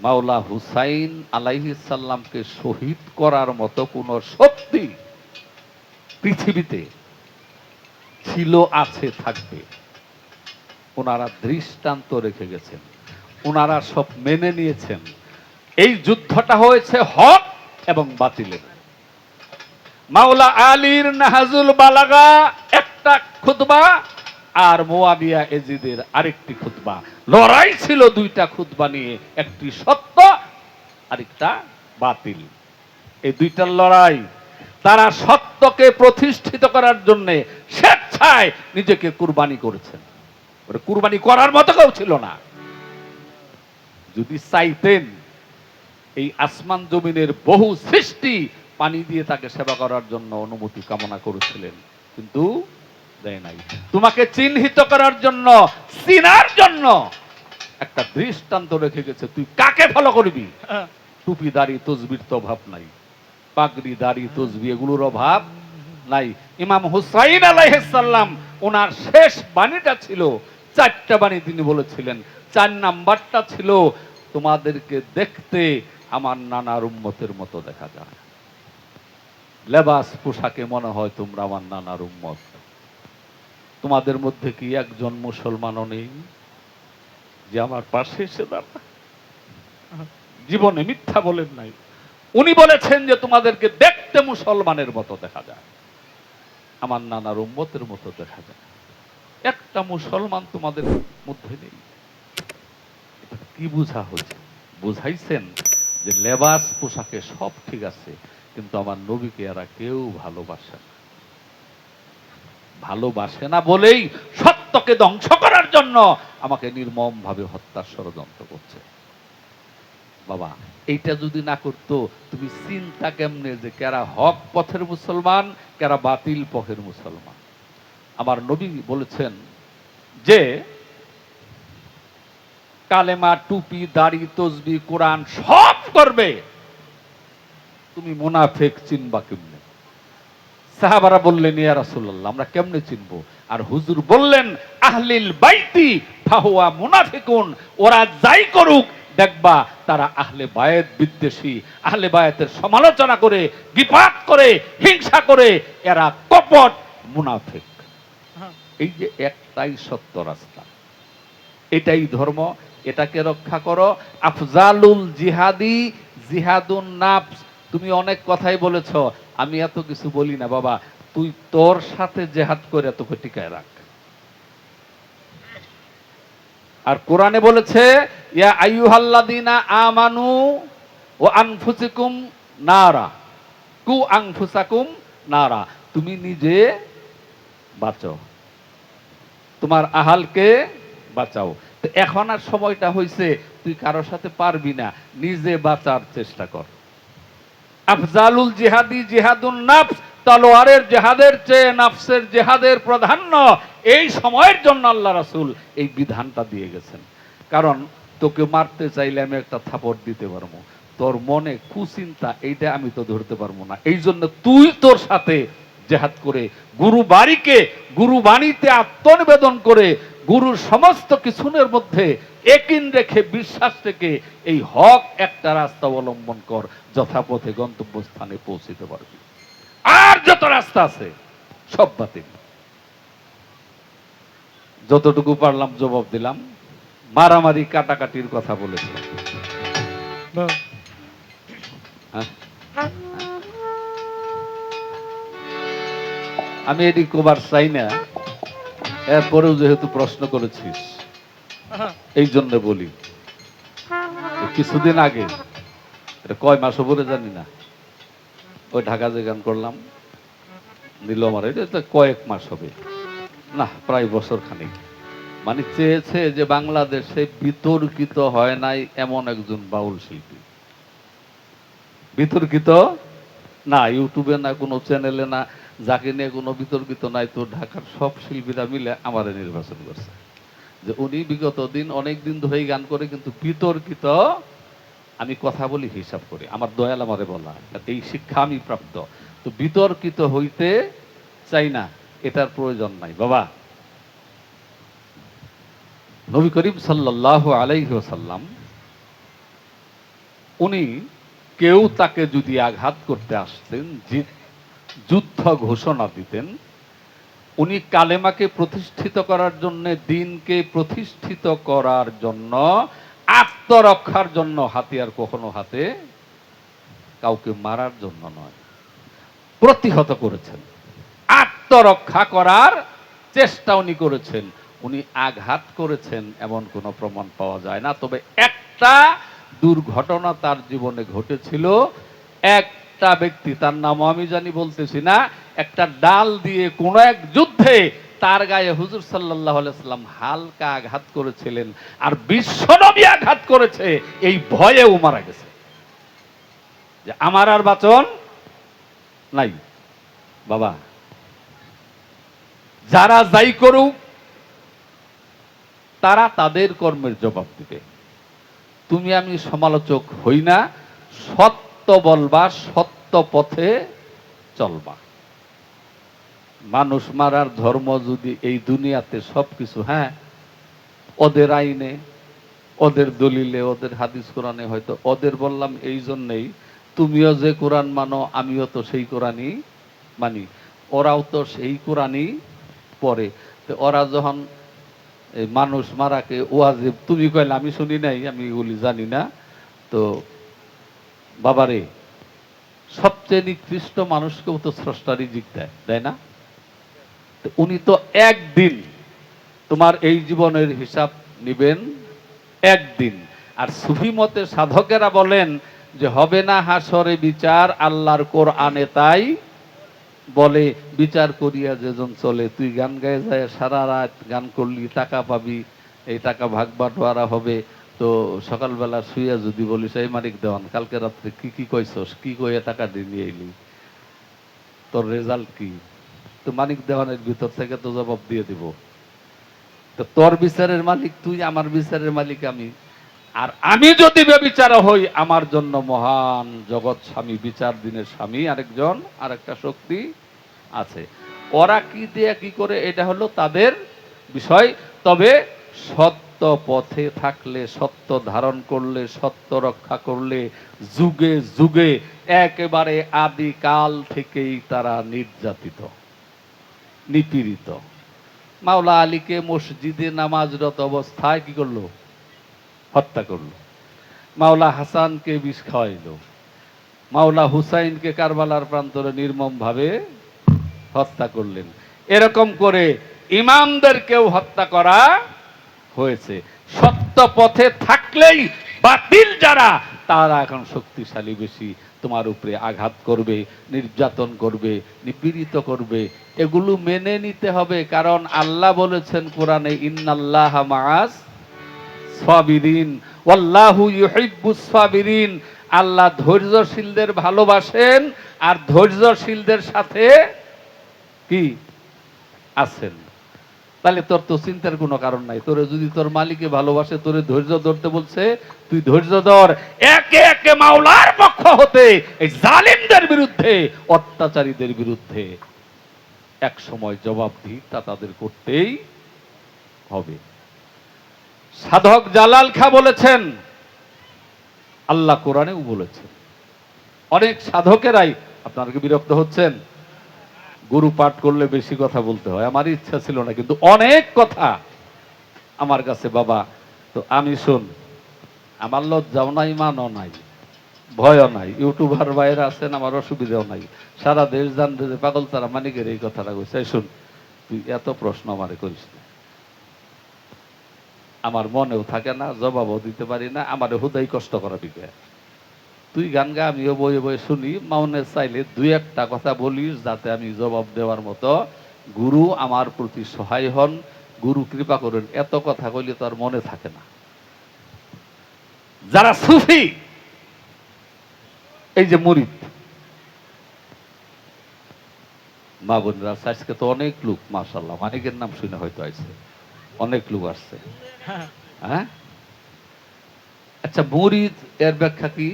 মাওলা হুসাইন আলাইহিস সালামকে শহীদ করার মতো কোন শক্তি পৃথিবীতে ছিল, আছে, থাকবে। ওনারা দৃষ্টান্ত রেখে গেছেন, ওনারা সব মেনে নিয়েছেন। এই যুদ্ধটা হয়েছে হক এবং বাতিলের। মাওলা আলীর নাহাজুল বালাগা একটা খুতবা, আর মুয়াবিয়া এজিদের আরেকটি খুতবা। লড়াই ছিল দুইটা খুতবা নিয়ে, একটি সত্য আরেকটা বাতিল। এই দুইটার লড়াই। তারা সত্যকে প্রতিষ্ঠিত করার জন্য স্বেচ্ছায় নিজেকে কুরবানি করেছেন। কুরবানি করার মতো কেউ ছিল না। যদি চাইতেন, এই আসমান জমিনের বহু সৃষ্টি পানি দিয়ে তাকে সেবা করার জন্য অনুমতি কামনা করেছিলেন, কিন্তু দেয় নাই। তোমাকে চিহ্নিত করার জন্য, চিনার জন্য একটা দৃষ্টান্ত রেখে গেছে। তুই কাকে ফলো করবি? টুপি দাড়ি তসবির তো অভাব নাই, পাগড়ি দাড়ি তসবি এগুলোর অভাব নাই। ইমাম হুসাইন আলাইহিস সালাম, ওনার শেষ বাণীটা ছিল, চারটা বাণী তিনি বলেছিলেন। 4 নাম্বারটা ছিল, তোমাদেরকে দেখতে আমার নানার উম্মতের মতো দেখা যায়। লেবাস পোশাকে মনে হয় তোমরা আমার নানার উম্মত। তোমাদের মধ্যে কি একজন মুসলমানও নেই যে আমার পাশে এসে দাঁড়া? জীবনে মিথ্যা বলেন নাই। উনি বলেছেন যে তোমাদেরকে দেখতে মুসলমানের মতো দেখা যায়, আমার নানার উম্মতের মতো দেখা যায়, একটা মুসলমান তোমাদের মধ্যে নেই। এটা কি বুঝা হচ্ছে? বুঝাইছেন যে লেবাস পোশাকে সব ঠিক আছে, কিন্তু আমার নবীকে এরা কেউ ভালোবাসে না। ভালোবাসে না বলেই সত্যকে ধ্বংস করার জন্য আমাকে নির্মম ভাবে হত্যার ষড়যন্ত্র করছে। বাবা, এইটা যদি না করতো তুমি চিন্তা কেমনে যে কারা হক পথের মুসলমান, কারা বাতিল পথের মুসলমান। আমার নবী বলেছেন যে কালেমা, টুপি, দাড়ি, তসবি, কোরআন সব করবে, তুমি মুনাফিক চিনবা কেমনে? সাহাবারা বললেন, ইয়া রাসূলুল্লাহ, আমরা কেমনে চিনবো? আর হুজুর বললেন, আহলিল বাইতি ফাহুয়া মুনাফিকুন, ওরা যাই করুক দেখবা তারা আহলে বায়েত বিদ্বেষী, আহলে বায়েতের সমালোচনা করে, বিপাক করে, হিংসা করে, এরা কপট মুনাফিক। এই যে একটাই সত্য রাস্তা, এটাই ধর্ম, এটাকে রক্ষা করো। আফজালুল জিহাদি জিহাদুন নাফস। তুমি অনেক কথাই বলেছ, আমি এত কিছু বলি না বাবা, তুই তোর সাথে জেহাদ করে তোকে টিকায় রাখ। আর কোরআনে বলেছে, ইয়া আইয়ুহাল্লাযীনা আমানু ওয়া আনফুসিকুম নারা, কু আনফুসাকুম নারা, তুমি নিজে বাঁচো, তোমার আহালকে বাঁচাও। তো এখন আর সময়টা হয়েছে তুই কারোর সাথে পারবি না, নিজে বাঁচার চেষ্টা কর। আফজালুল জিহাদি জিহাদুন নাফস, তলোয়ারের জেহাদের চেয়ে নাফসের জেহাদের প্রাধান্য। এই সময়ের জন্য আল্লাহ রাসূল এই বিধানটা দিয়ে গেছেন। কারণ তোকে মারতে চাইলে আমি একটা থাপড় দিতে পারবো, তোর মনে কুচিন্তা এইটা আমি তো ধরতে পারবো না। এই জন্য তুই তোর সাথে জেহাদ করে, গুরু বাড়িকে, গুরু বাণীতে আত্মনিবেদন করে, গুরুর সমস্ত কিছুর মধ্যে একিন রেখে, বিশ্বাস রেখে এই হক একটা রাস্তা অবলম্বন কর, যথাপথে গন্তব্যস্থানে পৌঁছিতে পারবি। আর যত রাস্তা আছে সব বাতিল। যতটুকু পারলাম জবাব দিলাম। মারামারি কাটাকাটির কথা বলেছে, হ্যাঁ? আমি এটি কবার চাই না, এরপরেও যেহেতু প্রশ্ন করেছিস এই জন্য বলি। কিছুদিন আগে, এটা কয় মাস পরে জানি না, ওই ঢাকা যে গান করলাম নিল আমার, এটা কয়েক মাস হবে না, প্রায় বছর খানিক। মানে চেয়েছে যে বাংলাদেশে বিতর্কিত হয় নাই এমন একজন বাউল শিল্পী, বিতর্কিত না ইউটিউবে না কোনো চ্যানেলে না, যাকে নিয়ে কোনো বিতর্কিত নাই, তো ঢাকার সব শিল্পীরা মিলে আমারে নির্বাচন করছে যে উনি বিগত দিন অনেক দিন ধরেই গান করে, কিন্তু বিতর্কিত, আমি কথা বলি হিসাব করি, আমার দয়াল আমারে বলা, এই শিক্ষা আমি প্রাপ্ত, তো বিতর্কিত হইতে চাই না, এটার প্রয়োজন নাই বাবা। নবী করিম সাল্লাল্লাহু আলাইহি ওয়াসাল্লাম, উনি কেউ তাকে যদি আঘাত করতে আসতেন, যুদ্ধ ঘোষণা দিতেন, উনি কালেমাকে প্রতিষ্ঠিত করার জন্য, দ্বীনকে প্রতিষ্ঠিত করার জন্য, আত্মরক্ষার জন্য হাতিয়ার কখনো হাতে, কাউকে মারার জন্য নয়, প্রতিহত করেছেন, আত্মরক্ষা করার চেষ্টা উনি করেছেন। উনি আঘাত করেছেন এমন কোনো প্রমাণ পাওয়া যায় না। তবে একটা দুর্ঘটনা তার জীবনে ঘটেছিল। একটা ব্যক্তি, তার নাম আমি জানি বলতেছি না, একটা ডাল দিয়ে কোন এক যুদ্ধে তার গায়ে হুজুর সাল্লাল্লাহু আলাইহি সাল্লাম হালকা আঘাত করেছিলেন, আর বিশ্বনবী আঘাত করেছে, এই ভয়ে ও মারা গেছে যে আমার আর বাঁচন নাই। বাবা, যারা যাই করুক তারা তাদের কর্মের জবাব দিবে। তুমি আমি সমালোচক হই না, সত্য বলবা, সত্য পথে চলবা। মানুষ মারার ধর্ম যদি এই দুনিয়াতে সবকিছু, হ্যাঁ, ওদের আইনে, ওদের দলিলে, ওদের হাদিস কোরআনে, হয়তো ওদের বললাম এই জন্যেই, তুমিও যে কোরআন মানো আমিও তো সেই কোরআনই মানি, ওরাও তো সেই কোরআনই পড়ে। তো ওরা যখন মানুষ মারাকে ওয়াজিব তুমি কইলে আমি শুনি নাই, আমি এগুলি জানি না, তো তো বাবারে, সবচেয়ে নিকৃষ্ট মানুষকেও তো স্রষ্টা রিজিক দেয়, দেয় না? তো উনি তো একদিন তোমার এই জীবনের হিসাব নিবেন একদিন। আর সুফি মতে সাধকেরা বলেন যে হবে না হাসরে বিচার, আল্লাহর কোরআনে তাই বলে, বিচার করিয়া যেজন চলে। তুই গান গায়ে যায় সারা রাত গান করলি, টাকা পাবি, এই টাকা ভাগ বাটোয়ারা হবে। তো সকালবেলা শুইয়া যদি বলিস এই মালিক দেওয়ান, কালকে রাত্রে কি কি কইছস, কি কইয়া টাকা দিয়ে নিয়ে এলি, তোর রেজাল্ট কি? তো মালিক দেওয়ানের ভিতর থেকে তো জবাব দিয়ে দিব। তো তোর বিচারের মালিক তুই, আমার বিচারের মালিক আমি। আর আমি যদি বেবিচার হই, আমার জন্য মহান জগৎ স্বামী, বিচার দিনের স্বামী আরেকজন, আরেকটা শক্তি আছে। ওরা কি দিয়ে কি করে এটা হলো তাদের বিষয়। তবে সত্য পথে থাকলে, সত্য ধারণ করলে, সত্য রক্ষা করলে, যুগে যুগে একেবারে আদিকাল থেকেই তারা নির্যাতিত, নিপীড়িত। মাওলা আলীকে মসজিদে নামাজরত অবস্থায় কি করলো? হত্যা করলো। মাওলা হাসানকে বিষ খাওয়াইলো। মাওলা হুসাইনকে কারবালার প্রান্তরে নির্মম ভাবে হত্যা করলেন। এরকম করে ইমামদেরকেও হত্যা করা হয়েছে। সত্য পথে থাকলেই বাতিল যারা, তারা এখন শক্তিশালী বেশি, তোমার উপরে আঘাত করবে, নির্যাতন করবে, নিপীড়িত করবে। এগুলো মেনে নিতে হবে, কারণ আল্লাহ বলেছেন কোরআনে, ইন্নাল্লাহা মাআস সাবিরিন ওয়াল্লাহু ইউহিব্বুস সাবিরিন। আল্লাহ ধৈর্যশীলদের ভালোবাসেন, আর ধৈর্যশীলদের সাথে কি আছেন। তাহলে তোর তো চিন্তার কোনো কারণ নাই। তোরে যদি তোর মালিকে ভালোবাসে, তোরে ধৈর্য ধরতে বলছে, তুই ধৈর্য ধর। একে একে মাওলার পক্ষ হতে এই জালিমদের বিরুদ্ধে, অত্যাচারীদের বিরুদ্ধে এক সময় জবাবদিহিতা তাদের করতেই হবে। সাধক জালাল খা বলেছেন, আল্লাহ কোরআনেও বলেছেন। অনেক সাধকেরাই, আপনারা কি বিরক্ত হচ্ছেন? গুরু পাঠ করলে বেশি কথা বলতে হয়, আমার ইচ্ছা ছিল না, কিন্তু অনেক কথা আমার কাছে বাবা। তো আমি শুন, আমার লজ্জাও নাই, মানও নাই, ভয়ও নাই। ইউটিউবার বাইরে আছেন, আমার অসুবিধাও নাই। সারা দেশ জানবে যে পাগল তারা মানিকের এই কথাটা কইছে। শুন, তুই এত প্রশ্ন আমারে করিস না, আমার মনেও থাকে না, জবাবও দিতে পারি না, আমার হুদাই কষ্ট করা বিকে। তুই গান গা, আমিও বয়ে বয়ে শুনি, মাউনে চাইলে দুই একটা কথা বলিস, যাতে আমি জবাব দেওয়ার মতো। গুরু আমার প্রতি সহায় হন, গুরু কৃপা করেন। এত কথা কইলে তো আর মনে থাকে না। যারা সুফি, এই যে মুরিদ, মা বোনরা, আজকে তো অনেক লোক মাশাআল্লাহ, মানিকের নাম শুনে হয়তো আইছে, অনেক লোক আসছে। হ্যাঁ, আচ্ছা, মুরিদ এর ব্যাখ্যা কি?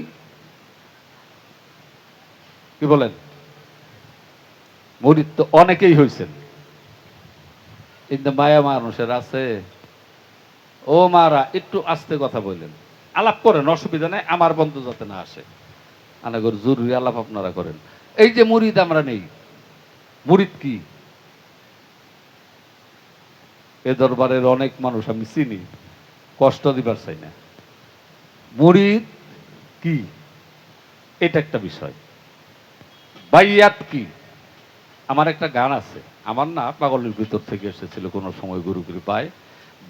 কি বলেন? মুরিদ তো অনেকেই হয়েছেন, কিন্তু মায়া মানুষের আছে। ও মারা, একটু আস্তে কথা বললেন, আলাপ করেন, অসুবিধা নেই, আমার বন্ধু যাতে না আসে। আনাগর জরুরি আলাপ আপনারা করেন। এই যে মুরিদ আমরা নেই, মুরিদ কি? এ দরবারের অনেক মানুষ আমি চিনি, কষ্ট দিবার চাই না। মুরিদ কি, এটা একটা বিষয়। বাইয়াত কি? আমার একটা গান আছে, আমার না, পাগলের ভিতর থেকে এসেছিল কোন সময় গুরু কৃপায়।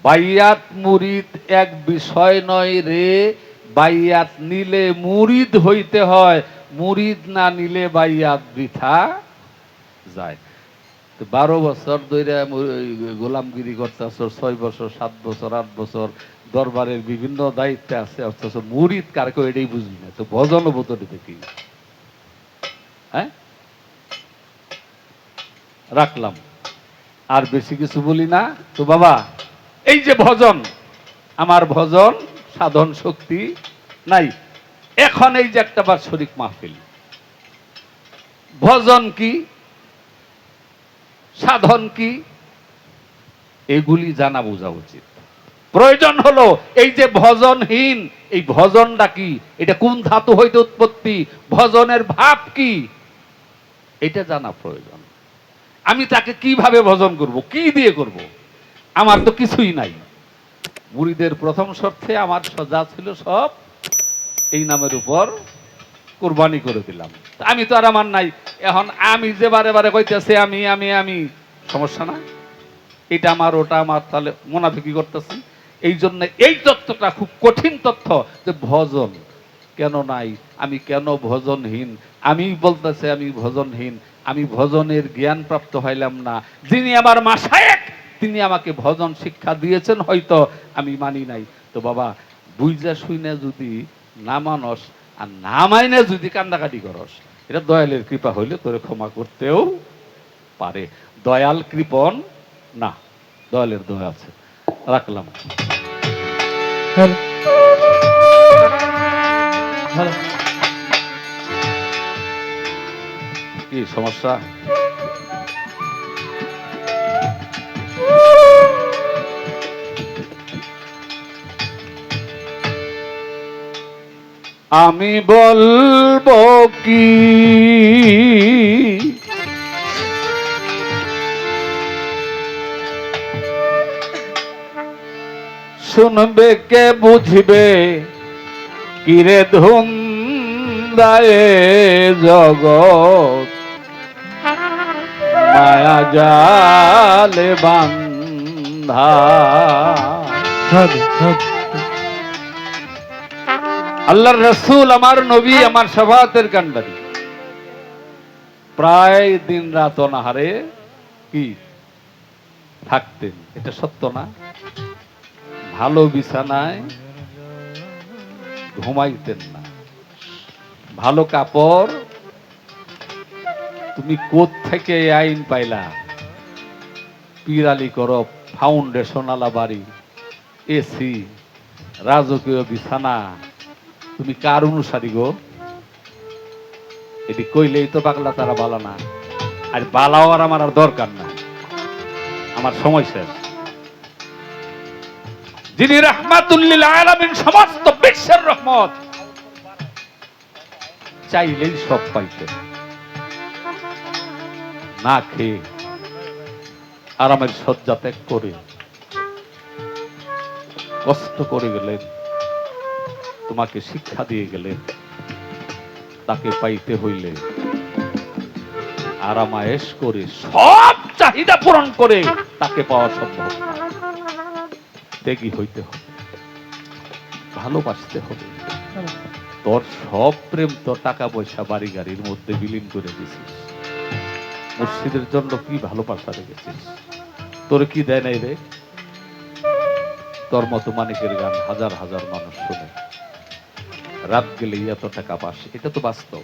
বাইয়াত মুরিদ এক বিষয় নয় রে, বাইয়াত নিলে মুরিদ হইতে হয়, মুরিদ না নিলে বাইয়াত বৃথা যায়। 12 বছর ধরে গোলামগিরি করতেছ, 6 বছর, 7 বছর, 8 বছর দরবারের বিভিন্ন দায়িত্বে আছে, অথচ মুরিদ কার কেউ এটাই বুঝলি না। তো ভজন বোতলে দেখি, হ্যাঁ, রাখলাম, আর বেশি কিছু বলি না। তো বাবা, এই যে ভজন, আমার ভজন সাধন শক্তি নাই। এখন এই যে একটা বাৎসরিক মাহফিল, ভজন কি, সাধন কি, এগুলি জানা বোঝা উচিত। প্রয়োজন হলো এই যে ভজনহীন, এই ভজনটা কি, এটা কোন ধাতু হইতে উৎপত্তি, ভজনের ভাব কি, এটা জানা প্রয়োজন। আমি তাকে কিভাবে ভজন করব, কি দিয়ে করব? আমার তো কিছুই নাই। মুরিদের প্রথম শর্তে আমার যা ছিল সব এই নামের উপর কুরবানি করে দিলাম। আমি তো আর আমার নাই, এখন আমি যে বারে বারে কইতেছি আমি আমি আমি, সমস্যা না, এটা আমার ওটা আমার, তাহলে মুনাফিকি করতেছি। এই জন্য এই তত্ত্বটা খুব কঠিন তথ্য যে ভজন কেন নাই, আমি কেন ভজনহীন, আমি বলতেছে আমি ভজনহীন, আমি ভজনের জ্ঞান প্রাপ্ত হইলাম না। যিনি আমার মাশায়েখ তিনি আমাকে ভজন শিক্ষা দিয়েছেন, হয়তো আমি মানি নাই। তো বাবা বুঝা শুইনা যদি না মানস আর না মাইনে যদি কান্দাকাটি করস, এটা দয়ালের কৃপা হইলে তোরে ক্ষমা করতেও পারে। দয়াল কৃপণ না, দয়ালের দয়া আছে। রাখলাম। হ্যালো হ্যালো কি সমস্যা? আমি বলবো কি শুনবে কে বুঝবে, কিরে ধুন্দায়ে জগৎ মায়া জালে বান্ধা। সাধু সাধু আল্লাহর রাসূল আমার নবী আমার শাফাতের কান্ডারি প্রায় দিন রাত অনাহারে কি থাকতেন, এটা সত্য না? ভালো বিছানায় ঘুমাইতেন না, ভালো কাপড় তুমি কোত্থেকে এই আইন পাইলা? পিরালি করো, ফাউন্ডেশন আলা বাড়ি, এসি, রাজকীয় বিছানা, তুমি কার অনুসারী গো? এটি কইলেই তো পাগলা তারা বালা না। আর বালাও আর আমার আর দরকার না, আমার সময় শেষ। যিনি রাহমাতুল লিল আলামিন, সমস্ত বিশ্বের রহমত, চাইলেই সব পাইতেন, না খেয়ে আরামের শয্যা ত্যাগ করে কষ্ট করে গেলেন, তোমাকে শিক্ষা দিয়ে গেলেন। তাকে পাইতে হইলে আরামায়েশ করে সব চাহিদা পূরণ করে তাকে পাওয়া সম্ভব না। ত্যাগী হইতে হবে, ভালোবাসতে হবে। তোর সব প্রেম তো টাকা পয়সা বাড়ি গাড়ির মধ্যে বিলীন করে দিছিস, মুর্শিদের জন্য কি ভালোবাসা রেখেছিস? তোর কি দেয় নাই রে? তোর মতো মানিকের গান হাজার হাজার মানুষ শুনে, রাত গেলে এত টাকা পাস, এটা তো বাস্তব।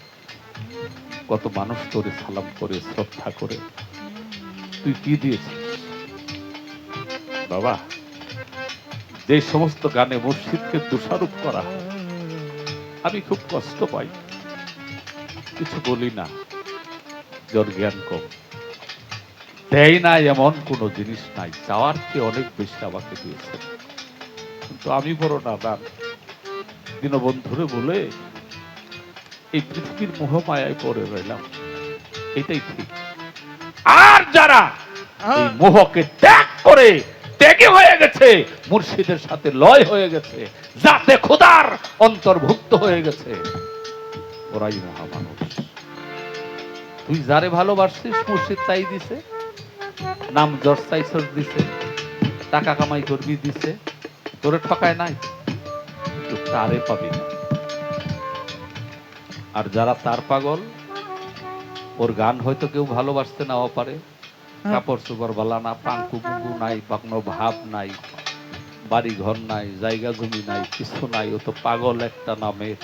কত মানুষ তোরে সালাম করে শ্রদ্ধা করে, তুই কি দিয়েছিস বাবা? যে সমস্ত গানে মুর্শিদকে দোষারোপ করা হয়, আমি খুব কষ্ট পাই, কিছু বলি না, যার জ্ঞান কম। দেয় না এমন কোন জিনিস নাই, চাওয়ার চেয়ে অনেক বেশি আমাকে দিয়েছে। কিন্তু আমি বড় নাদান, দীনবন্ধুরে বলে এই পৃথিবীর মোহমায়ায় পড়ে রইলাম, এটাই ঠিক। আর যারা এই মোহকে ত্যাগ করে ত্যাগী হয়ে গেছে, মুর্শিদের সাথে লয় হয়ে গেছে, যাতে খোদার অন্তর্ভুক্ত হয়ে গেছে, ওরাই মহামানুষ। তুই যারে ভালোবাসছিস মুর্শিদ তাই দিছে, নাম যশ চাইছস দিছে, টাকা কামাই করবি দিছে, তোরে ঠকায় নাই, তারে পাবি না। আর যারা তার পাগল, ওর গান হয়তো কেউ ভালোবাসতে নাও পারে, কাপড় চোপড় বালা না, পাঙ্কু পুঙ্কু নাই, কোনো ভাব নাই, বাড়ি ঘর নাই, জায়গা জমি নাই, কিছু নাই, ও তো পাগল একটা নামের।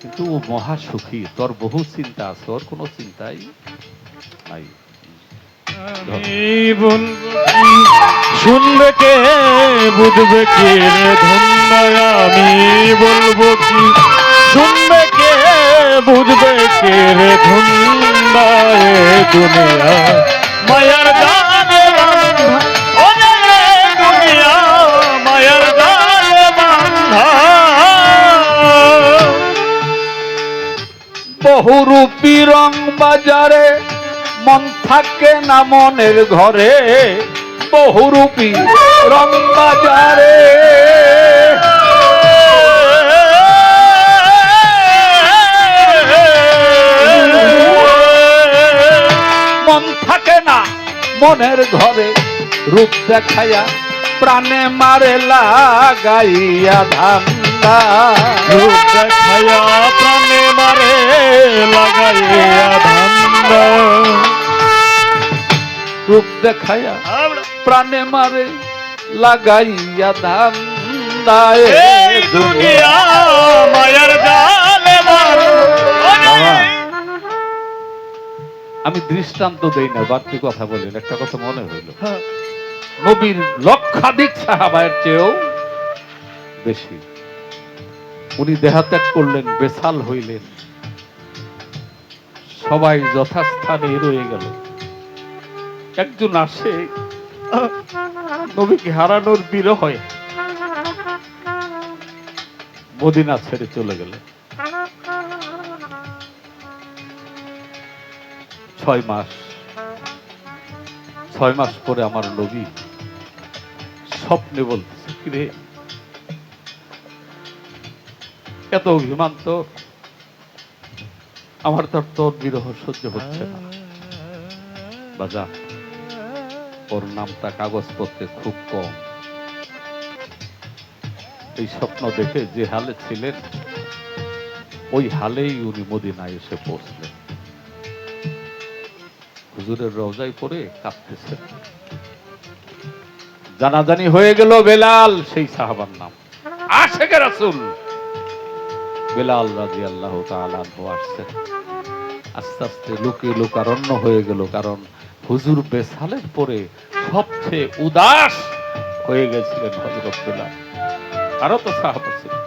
কিন্তু ও মহা সুখী, তোর বহু চিন্তা আছে, ওর কোনো চিন্তাই নাই। শুনবে কে বুঝবে কে রে ধন্য, আমি বলবো কি শুনবে কে বুঝবে কে রে ধন্য, দুনিয়া মায়ার জানে বান্ধা, ও দুনিয়া মায়ার জানে বান্ধা। বহুরূপী রং বাজারে মন থাকে না মনের ঘরে, বহুরূপী রং বাজারে মন থাকে না মনের ঘরে রূপ দেখাইয়া প্রাণে মারে লাগাইয়া ধান্দা রূপ দেখাইয়া প্রাণে মারে লাগাইয়া ধান্দা রূপ দেখাইয়া প্রাণে মারে লাগাইয়া ধান্দায় এই দুনিয়া মায়ার জালে বাঁধা। আমি দৃষ্টান্ত দেই না, বাড়তি কথা বলেন, একটা কথা মনে হইল, নবীর লক্ষাধিক সাহাবায়ের চেয়েও বেশি উনি দেহাত্যাগ করলেন, বেসাল হইলেন, সবাই যথাস্থানে রয়ে গেল। একজন আসে নবীকে হারানোর বিরহে মদিনা ছেড়ে চলে গেলেন। 6 মাস পরে আমার নবী স্বপ্নে বলতেছে, কিরে এত অভিমান তো, আমার তোর বিরহ সহ্য হচ্ছে না। বাজা, ওর নামটা কাগজপত্রে খুব কম। এই স্বপ্ন দেখে যে হালে ছিলেন ওই হালেই উনি মদিনায় এসে পৌঁছলেন। হুজুরের রওজায় পড়ে কাঁদতেছেন। জানাজানি হয়ে গেল বেলাল, সেই সাহাবার নাম আশিকে রাসূল বেলাল রাদিয়াল্লাহু তাআলা আনহু আসছেন। আস্তে আস্তে লোকে লোকারণ্য হয়ে গেল, কারণ হুজুর বেসালের পরে সবচেয়ে উদাস হয়ে গেছিলেন হযরত বেলাল। আরো তো সাহাবা ছিলেন।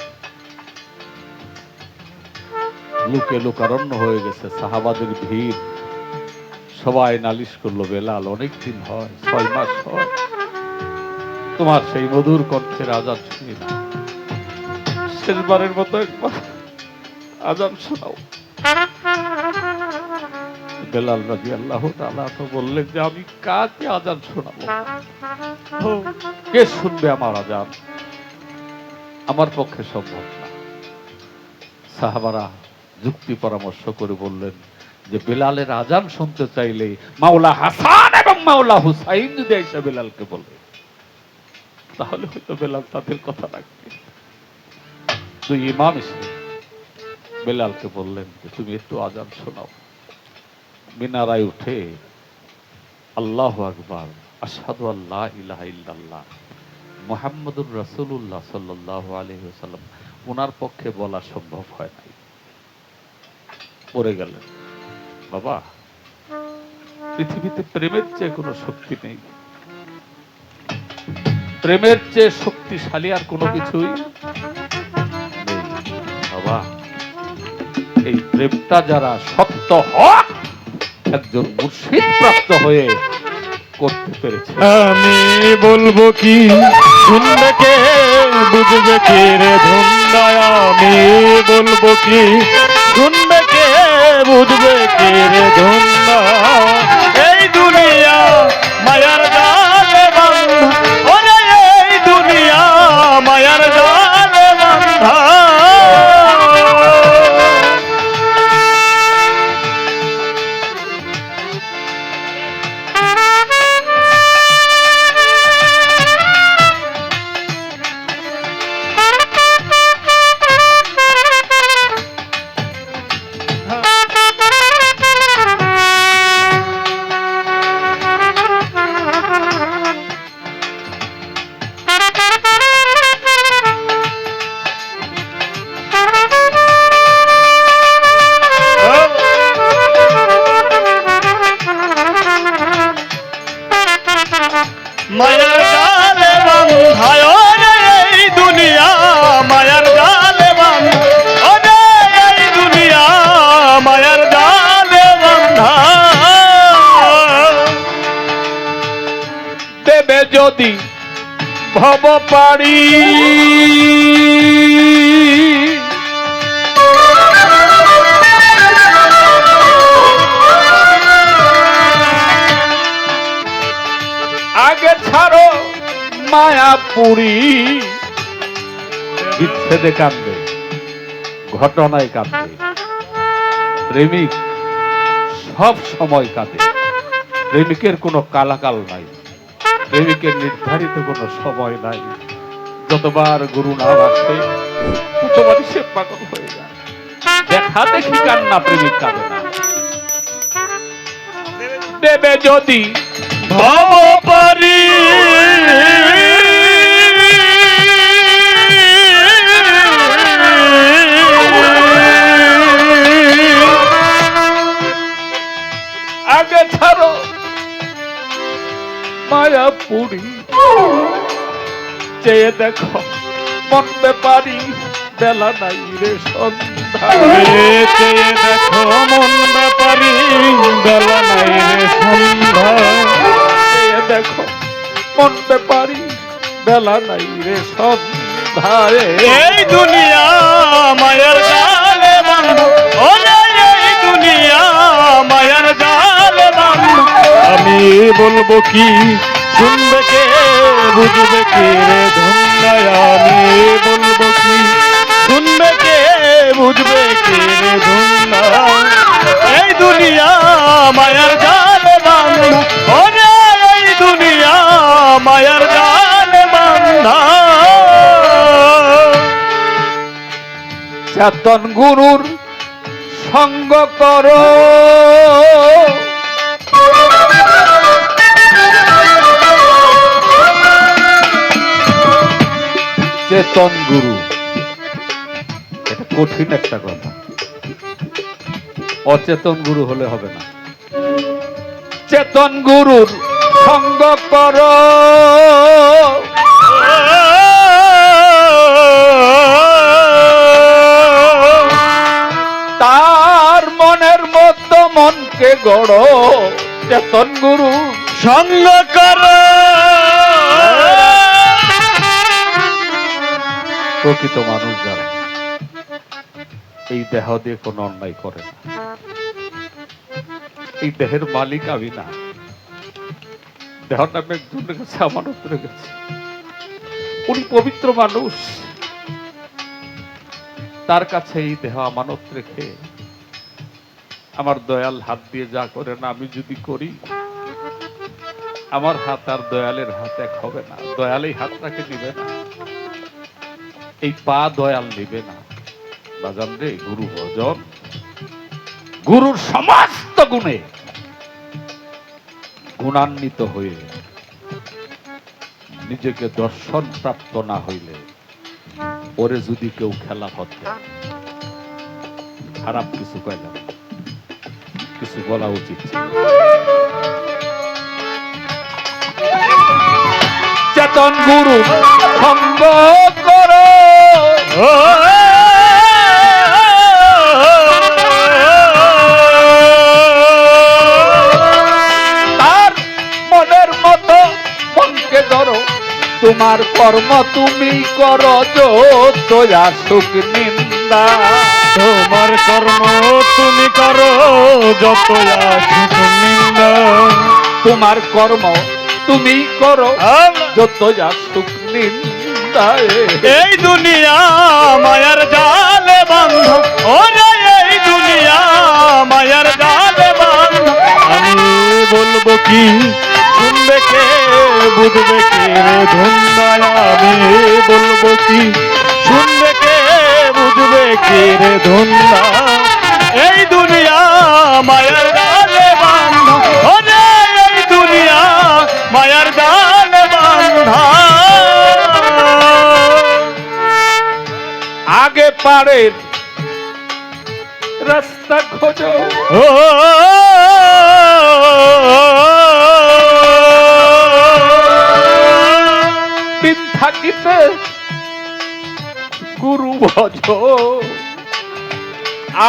লোকে লোকারণ্য হয়ে গেছে, সাহাবাদের ভিড়, সবাই নালিশ করলো, বেলাল অনেকদিন হয়, 6 মাস হয়, তোমার সেই মধুর কণ্ঠের আজান শুনি না, শেষবারের মতো একবার আজান শোনাও। বেলাল রাদিয়াল্লাহু তাআলা তো বললেন যে আমি কাকে আজান শোনাবো, কে শুনবে আমার আজান, আমার পক্ষে সম্ভব না। সাহাবারা যুক্তি পরামর্শ করে বললেন যে বেলালের আজান শুনতে চাইলে মাওলা হাসান এবং মাওলা হুসাইন যদি এসে বেলালকে বলে, তাহলে হয়তো বেলাল তাদের কথা রাখবে। দুই ইমাম এসে বেলালকে বললেন যে তুমি একটু আজান শোনাও। মিনারায় উঠে আল্লাহু আকবার, আশহাদু আল্লা ইলাহা ইল্লাল্লাহ মুহাম্মাদুর রাসূলুল্লাহ সাল্লাল্লাহু আলাইহি ওয়াসাল্লাম, ওনার পক্ষে বলা সম্ভব হয় নাই, পড়ে গেলেন। বাবা, পৃথিবীতে প্রেমের চেয়ে কোনো শক্তি নেই, প্রেমের চেয়ে শক্তিশালী আর কোনো কিছুই নেই। বাবা, এই প্রেমটা যারা সত্য হক একজন মুর্শিদ প্রাপ্ত হয়ে করতে পেরেছে, আমি বলবো কি শুনবে কে, বুঝবে কে রে ধুন্দা, আমি বলবো কি শুনবে কে, বুঝবে কে রে ধুন্দা। এই দুনিয়া মায়ার জালে বাঁধা, ওরে এই দুনিয়া মায়ার জালে বাঁধা। মায়ার জালে বাঁধা, ওরে এই দুনিয়া মায়ার জালে বাঁধা, ওরে এই দুনিয়া মায়ার জালে বাঁধা। দেবে যদি ভব পারি, আগে ছাড় মায়াপুরী বিচ্ছেদে কান্দে, ঘটনায় কান্দে, প্রেমিক সব সময় কাঁদে। প্রেমিকের কোনো কালাকাল নাই, প্রেমিকের নির্ধারিত কোনো সময় নাই। যতবার গুরু নাম আসে ততবারই সে পাগল হয়ে যায়। দেখা দেখি কান্না, প্রেমিক কাঁদে না। দেবে যদি ভব পারি আগে ছাড়ো মায়াপুরী, চেয়ে দেখো মন ব্যাপারি বেলা নাই রে সন্ধ্যা। চেয়ে দেখো মন ব্যাপারি বেলা নাই রে সন্ধ্যা। চেয়ে দেখো মন ব্যাপারি বেলা নাই রে সন্ধ্যা। এই দুনিয়া মায়ার জালে বাঁধা, ওরে এই দুনিয়া মায়ার জালে বাঁধা। আমি বলবো কি শুনবে কে, বুঝবে কে রে ধন্যায়। আমি বলবো কি শুনবে কে, বুঝবে কে রে ধন্যায়। এই দুনিয়া মায়ার জালে বাঁধা, ওরে এই দুনিয়া মায়ার জালে বাঁধা। চেতন গুরুর সঙ্গ করো, চেতন গুরু, এটা কঠিন একটা কথা। অচেতন গুরু হলে হবে না। চেতন গুরুর সঙ্গ করো, তার মনের মতো মনকে গড়ো। চেতন গুরু সঙ্গ কর। প্রকৃত মানুষ যারা এই দেহ দিয়ে কোনো অন্যায় করে না। এই দেহের মালিক আমি না, দেহটা আমি একজনের কাছে আমানত রেখেছি। উনি পবিত্র মানুষ, তার কাছে এই দেহ আমানত রেখে আমার দয়াল হাত দিয়ে যা করে না, আমি যদি করি আমার হাত আর দয়ালের হাত এক হবে না। দয়াল এই হাতটাকে নিবে না, এই পা দয়াল নিবে না। বাজান রে, গুরু ভজন, গুরুর সমস্ত গুণে গুণান্বিত হয়ে নিজেকে দর্শন প্রাপ্ত না হইলে ওরে যদি কেউ খেলাফত দেয়, খারাপ কিছু কইলাম, কিছু বলা উচিত ছিল। চেতন গুরু সঙ্গ করো, তার মনের মতো মনকে ধরো। তোমার কর্ম তুমি করো, যত আসুক নিন্দা। তোমার কর্ম তুমি করো, যত আসুক নিন্দা। তোমার কর্ম তুমি করো, যত আসুক নিন্দা। এই দুনিয়া মায়ার জালে বাঁধা, ওরে এই দুনিয়া মায়ার জালে বাঁধা। আমি বলবো কি শুনবে কে, বুঝবে কে রে ধন্যায়। আমি বলবো কি শুনবে কে, বুঝবে কে রে ধন্যায়। এই দুনিয়া মায়ার জালে বাঁধা, ওরে এই দুনিয়া মায়ার জালে বাঁধা। আগে পারের রাস্তা খোঁজো, ও দিন থাকিতে গুরু ভজো।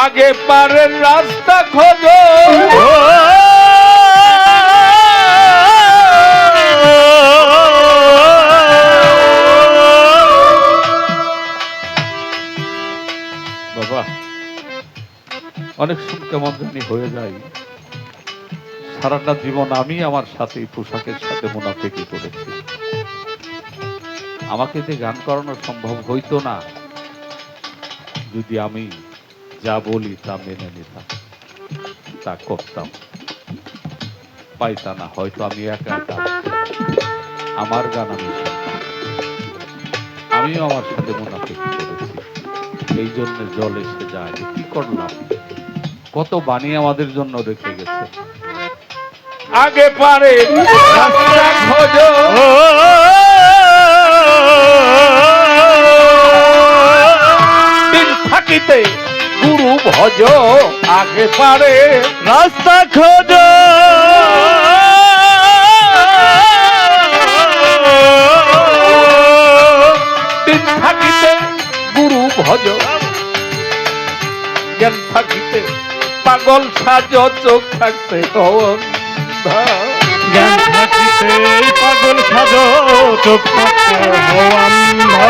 আগে পারের রাস্তা খোঁজো, বাবা অনেক সময় কেমন জানি হয়ে যায়, সারাটা জীবন আমি আমার সাথে এই পোশাকের সাথে মুনাফিকি করেছি। আমাকে দিয়ে গান করানো সম্ভব হইতো না যদি আমি যা বলি তা মেনে নিতাম, তা করতাম। পাইতা না, হয়তো আমি একা একা আমার গান আমি শুনতাম। আমিও আমার সাথে মুনাফিক করেছি, এই জন্য জল এসে যায়। কি করলাম? কত বাণী আমাদের জন্য রেখে গেছে। আগে পারে রাস্তা খোঁজো, দিন থাকিতে গুরু ভজ, আগে পারে রাস্তা খোঁজো, দিন থাকিতে গুরু ভজ, জ্ঞান থাকিতে পাগল সাজ, চোখ থাকতে অন্ধা। জ্ঞান থাকিতে পাগল সাজো, চোখ থাকতে হও অন্ধা।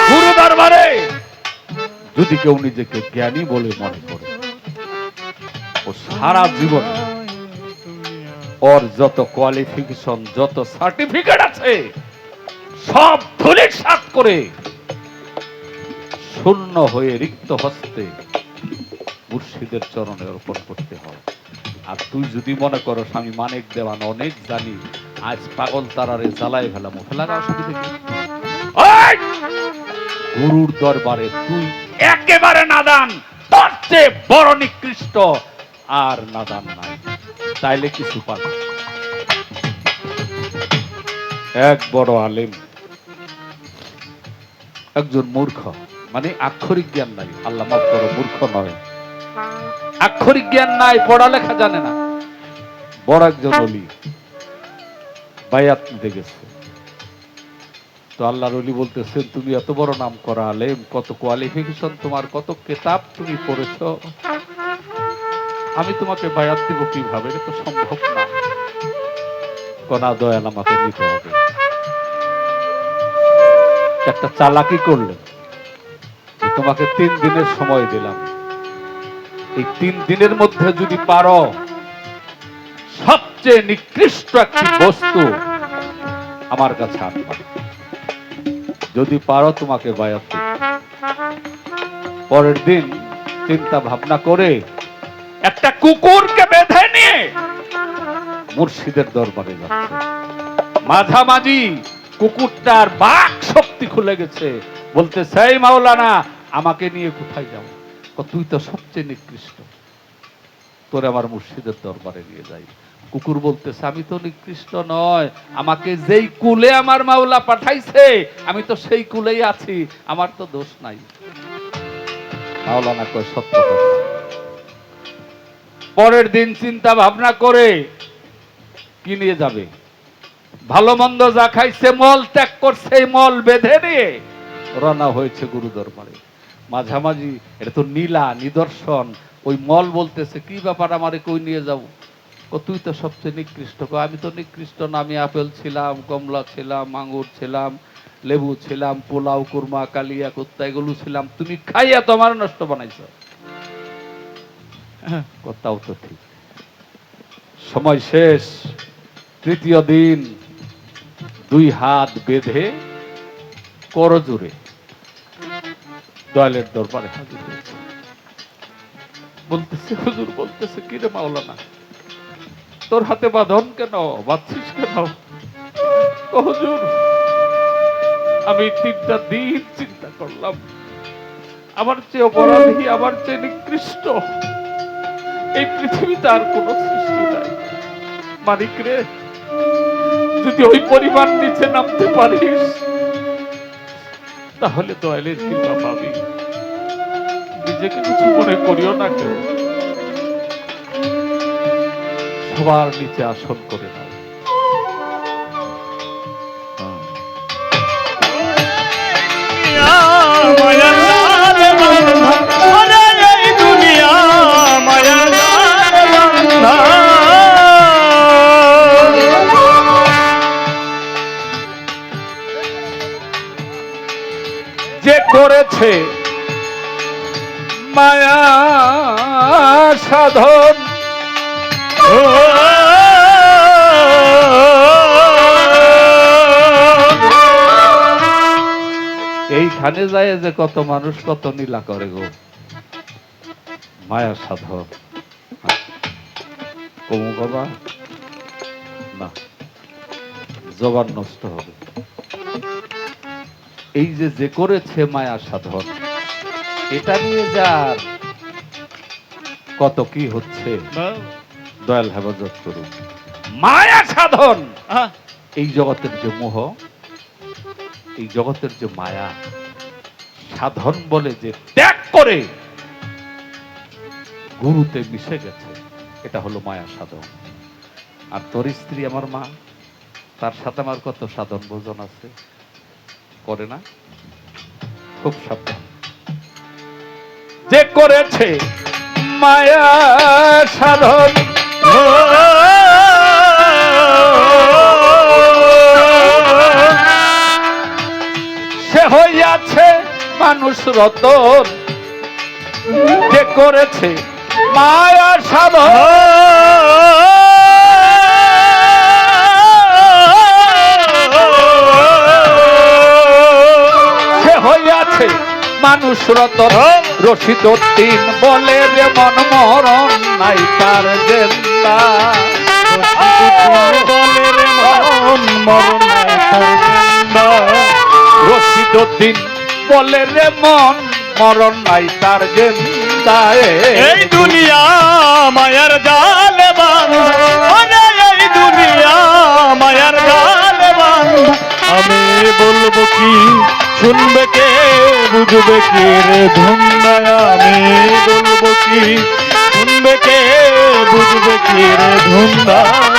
গুরু দরবারে যদি কেউ নিজেকে জ্ঞানী বলে মনে করে, ও সারা জীবন ওর যত কোয়ালিফিকেশন, যত সার্টিফিকেট আছে সব ধুলির সাত করে শূন্য হয়ে রিক্ত হস্তে মুর্শিদের চরণে অর্পণ করতে হয়। আর তুই যদি মনে করো আমি মানিক দেওয়ান অনেক জানি, আজ পাগল তারারে জ্বালাই ফেলাম, ফেলার অসুবিধা কি? ওই! গুরুর দরবারে তুই একেবারে নাদান, তোর চেয়ে বড় নিকৃষ্ট আর নাদান নাই, তাইলে কিছু পাবে। এক বড় আলেম, একজন মূর্খ, মানে আক্ষরিক জ্ঞান নাই, আল্লাহ মাফ করো, মূর্খ নয়, আক্ষরিক জ্ঞান নাই, পড়ালেখা জানে না, বড় একজন ওলি বায়াত নিতে গেছে। তো আল্লাহর ওলি বলতেছেন, তুমি এত বড় নাম করা আলেম, কত কোয়ালিফিকেশন তোমার, কত কিতাব তুমি পড়েছো, আমি তোমাকে বায়াত দিব কিভাবে? এটা তো সম্ভব না। কোনা দয়াল আমাকে নিতে হবে। একটা চালাকি করলেন, তোমাকে 3 দিনের সময় দিলাম, এই 3 দিনের মধ্যে যদি পারো সবচেয়ে নিকৃষ্ট একটি বস্তু আমার কাছে আনবা, যদি পারো তোমাকে বায়াত দিব। পরের দিন চিন্তা ভাবনা করে একটা কুকুরকে বেঁধে নিয়ে মুর্শিদের দরবারে যাচ্ছে। মাঝামাঝি কুকুরটার বাক শক্তি খুলে গেছে, বলতে সেই মাওলানা আমাকে নিয়ে কোথায় যাও? তুই তো সবচেয়ে নিকৃষ্ট, তোরে আমার মুর্শিদের দরবারে নিয়ে যাই। কুকুর বলতেছে, আমি তো নিকৃষ্ট নয়, আমাকে যেই কুলে আমার মাওলা পাঠাইছে আমি তো সেই কুলেই আছি, আমার তো দোষ নাই। মাওলানা কয় সত্য কথা। পরের দিন চিন্তা ভাবনা করে কি নিয়ে যাবে, ভালো মন্দ যা খাইছে, মল ত্যাগ করছে, মল বেঁধে নিয়ে রওনা হয়েছে গুরু দরবারে। মাঝামাঝি এটা তো নীলা নিদর্শন, ওই মল বলতেছে, কি ব্যাপার আমারে কই নিয়ে যাবো? তুই তো সবচেয়ে নিকৃষ্ট। আমি তো নিকৃষ্ট না, আমি আপেল ছিলাম, কমলা ছিলাম, আঙ্গুর ছিলাম, লেবু ছিলাম, পোলাও, কুরমা, কালিয়া, কুত্তা এগুলো ছিলাম, তুমি খাইয়া তো আমার নষ্ট বানাইছো। কথাও তো ঠিক। সময় শেষ, তৃতীয় দিন 2 হাত বেঁধে করজোড়ে দয়ালের দরবারে হাজির হয়েছে। বলতেছে, হুজুর বলতেছে, কি রে মাওলানা, তোর হাতে বাঁধন কেন, বাঁধছিস কেন? হুজুর আমি 3টা দিন চিন্তা করলাম, আমার চেয়ে অপরাধী, আমার চেয়ে নিকৃষ্ট এই পৃথিবীতে আর কোন সৃষ্টি নাই। মালিক রে, যদি ওই পরিবার নিচে নামতে পারিস তাহলে দয়ালের কৃপা পাবি। নিজেকে কিছু মনে করিও না, কেউ সবার নিচে আসন করে নাও। যে করেছে মায়া সাধন, ওইখানে যায় যে কত মানুষ কত নীলা করে গো, মায়া সাধন। কমু বাবা না, জবান নষ্ট হবে। এই যে করেছে মায়া সাধন, এটা নিয়ে যার কত কি হচ্ছে, দয়াল হেফাজত করুন। মায়া সাধন, এই জগতের যে মোহ, এই জগতের যে মায়া সাধন বলে যে ত্যাগ করে গুরুতে মিশে গেছে, এটা হলো মায়া সাধন। আর তোর স্ত্রী আমার মা, তার সাথে আমার কত সাধন ভোজন আছে, করে না? খুব সাবধান। যে করেছে মায়া সাধন, সে হইয়াছে মানুষ রতন। যে করেছে মায়া সাধন, সে হইয়াছে মানুষ রতন। রশিদ উদ্দিন বলে রে মন মরণ নাই তার জেন্দা, রশিদ উদ্দিন বলে রে মন মরণ নাই তার জেন্দা। এই দুনিয়া মায়ার জালে বাঁধা, এই দুনিয়া মায়ার জালে বাঁধা। আমি বলবো কি শুনবে কে, বুঝবে কে রে ধুন্দায়। আমি বলবো কি শুনবে কে, বুঝবে কে রে ধুন্দায়।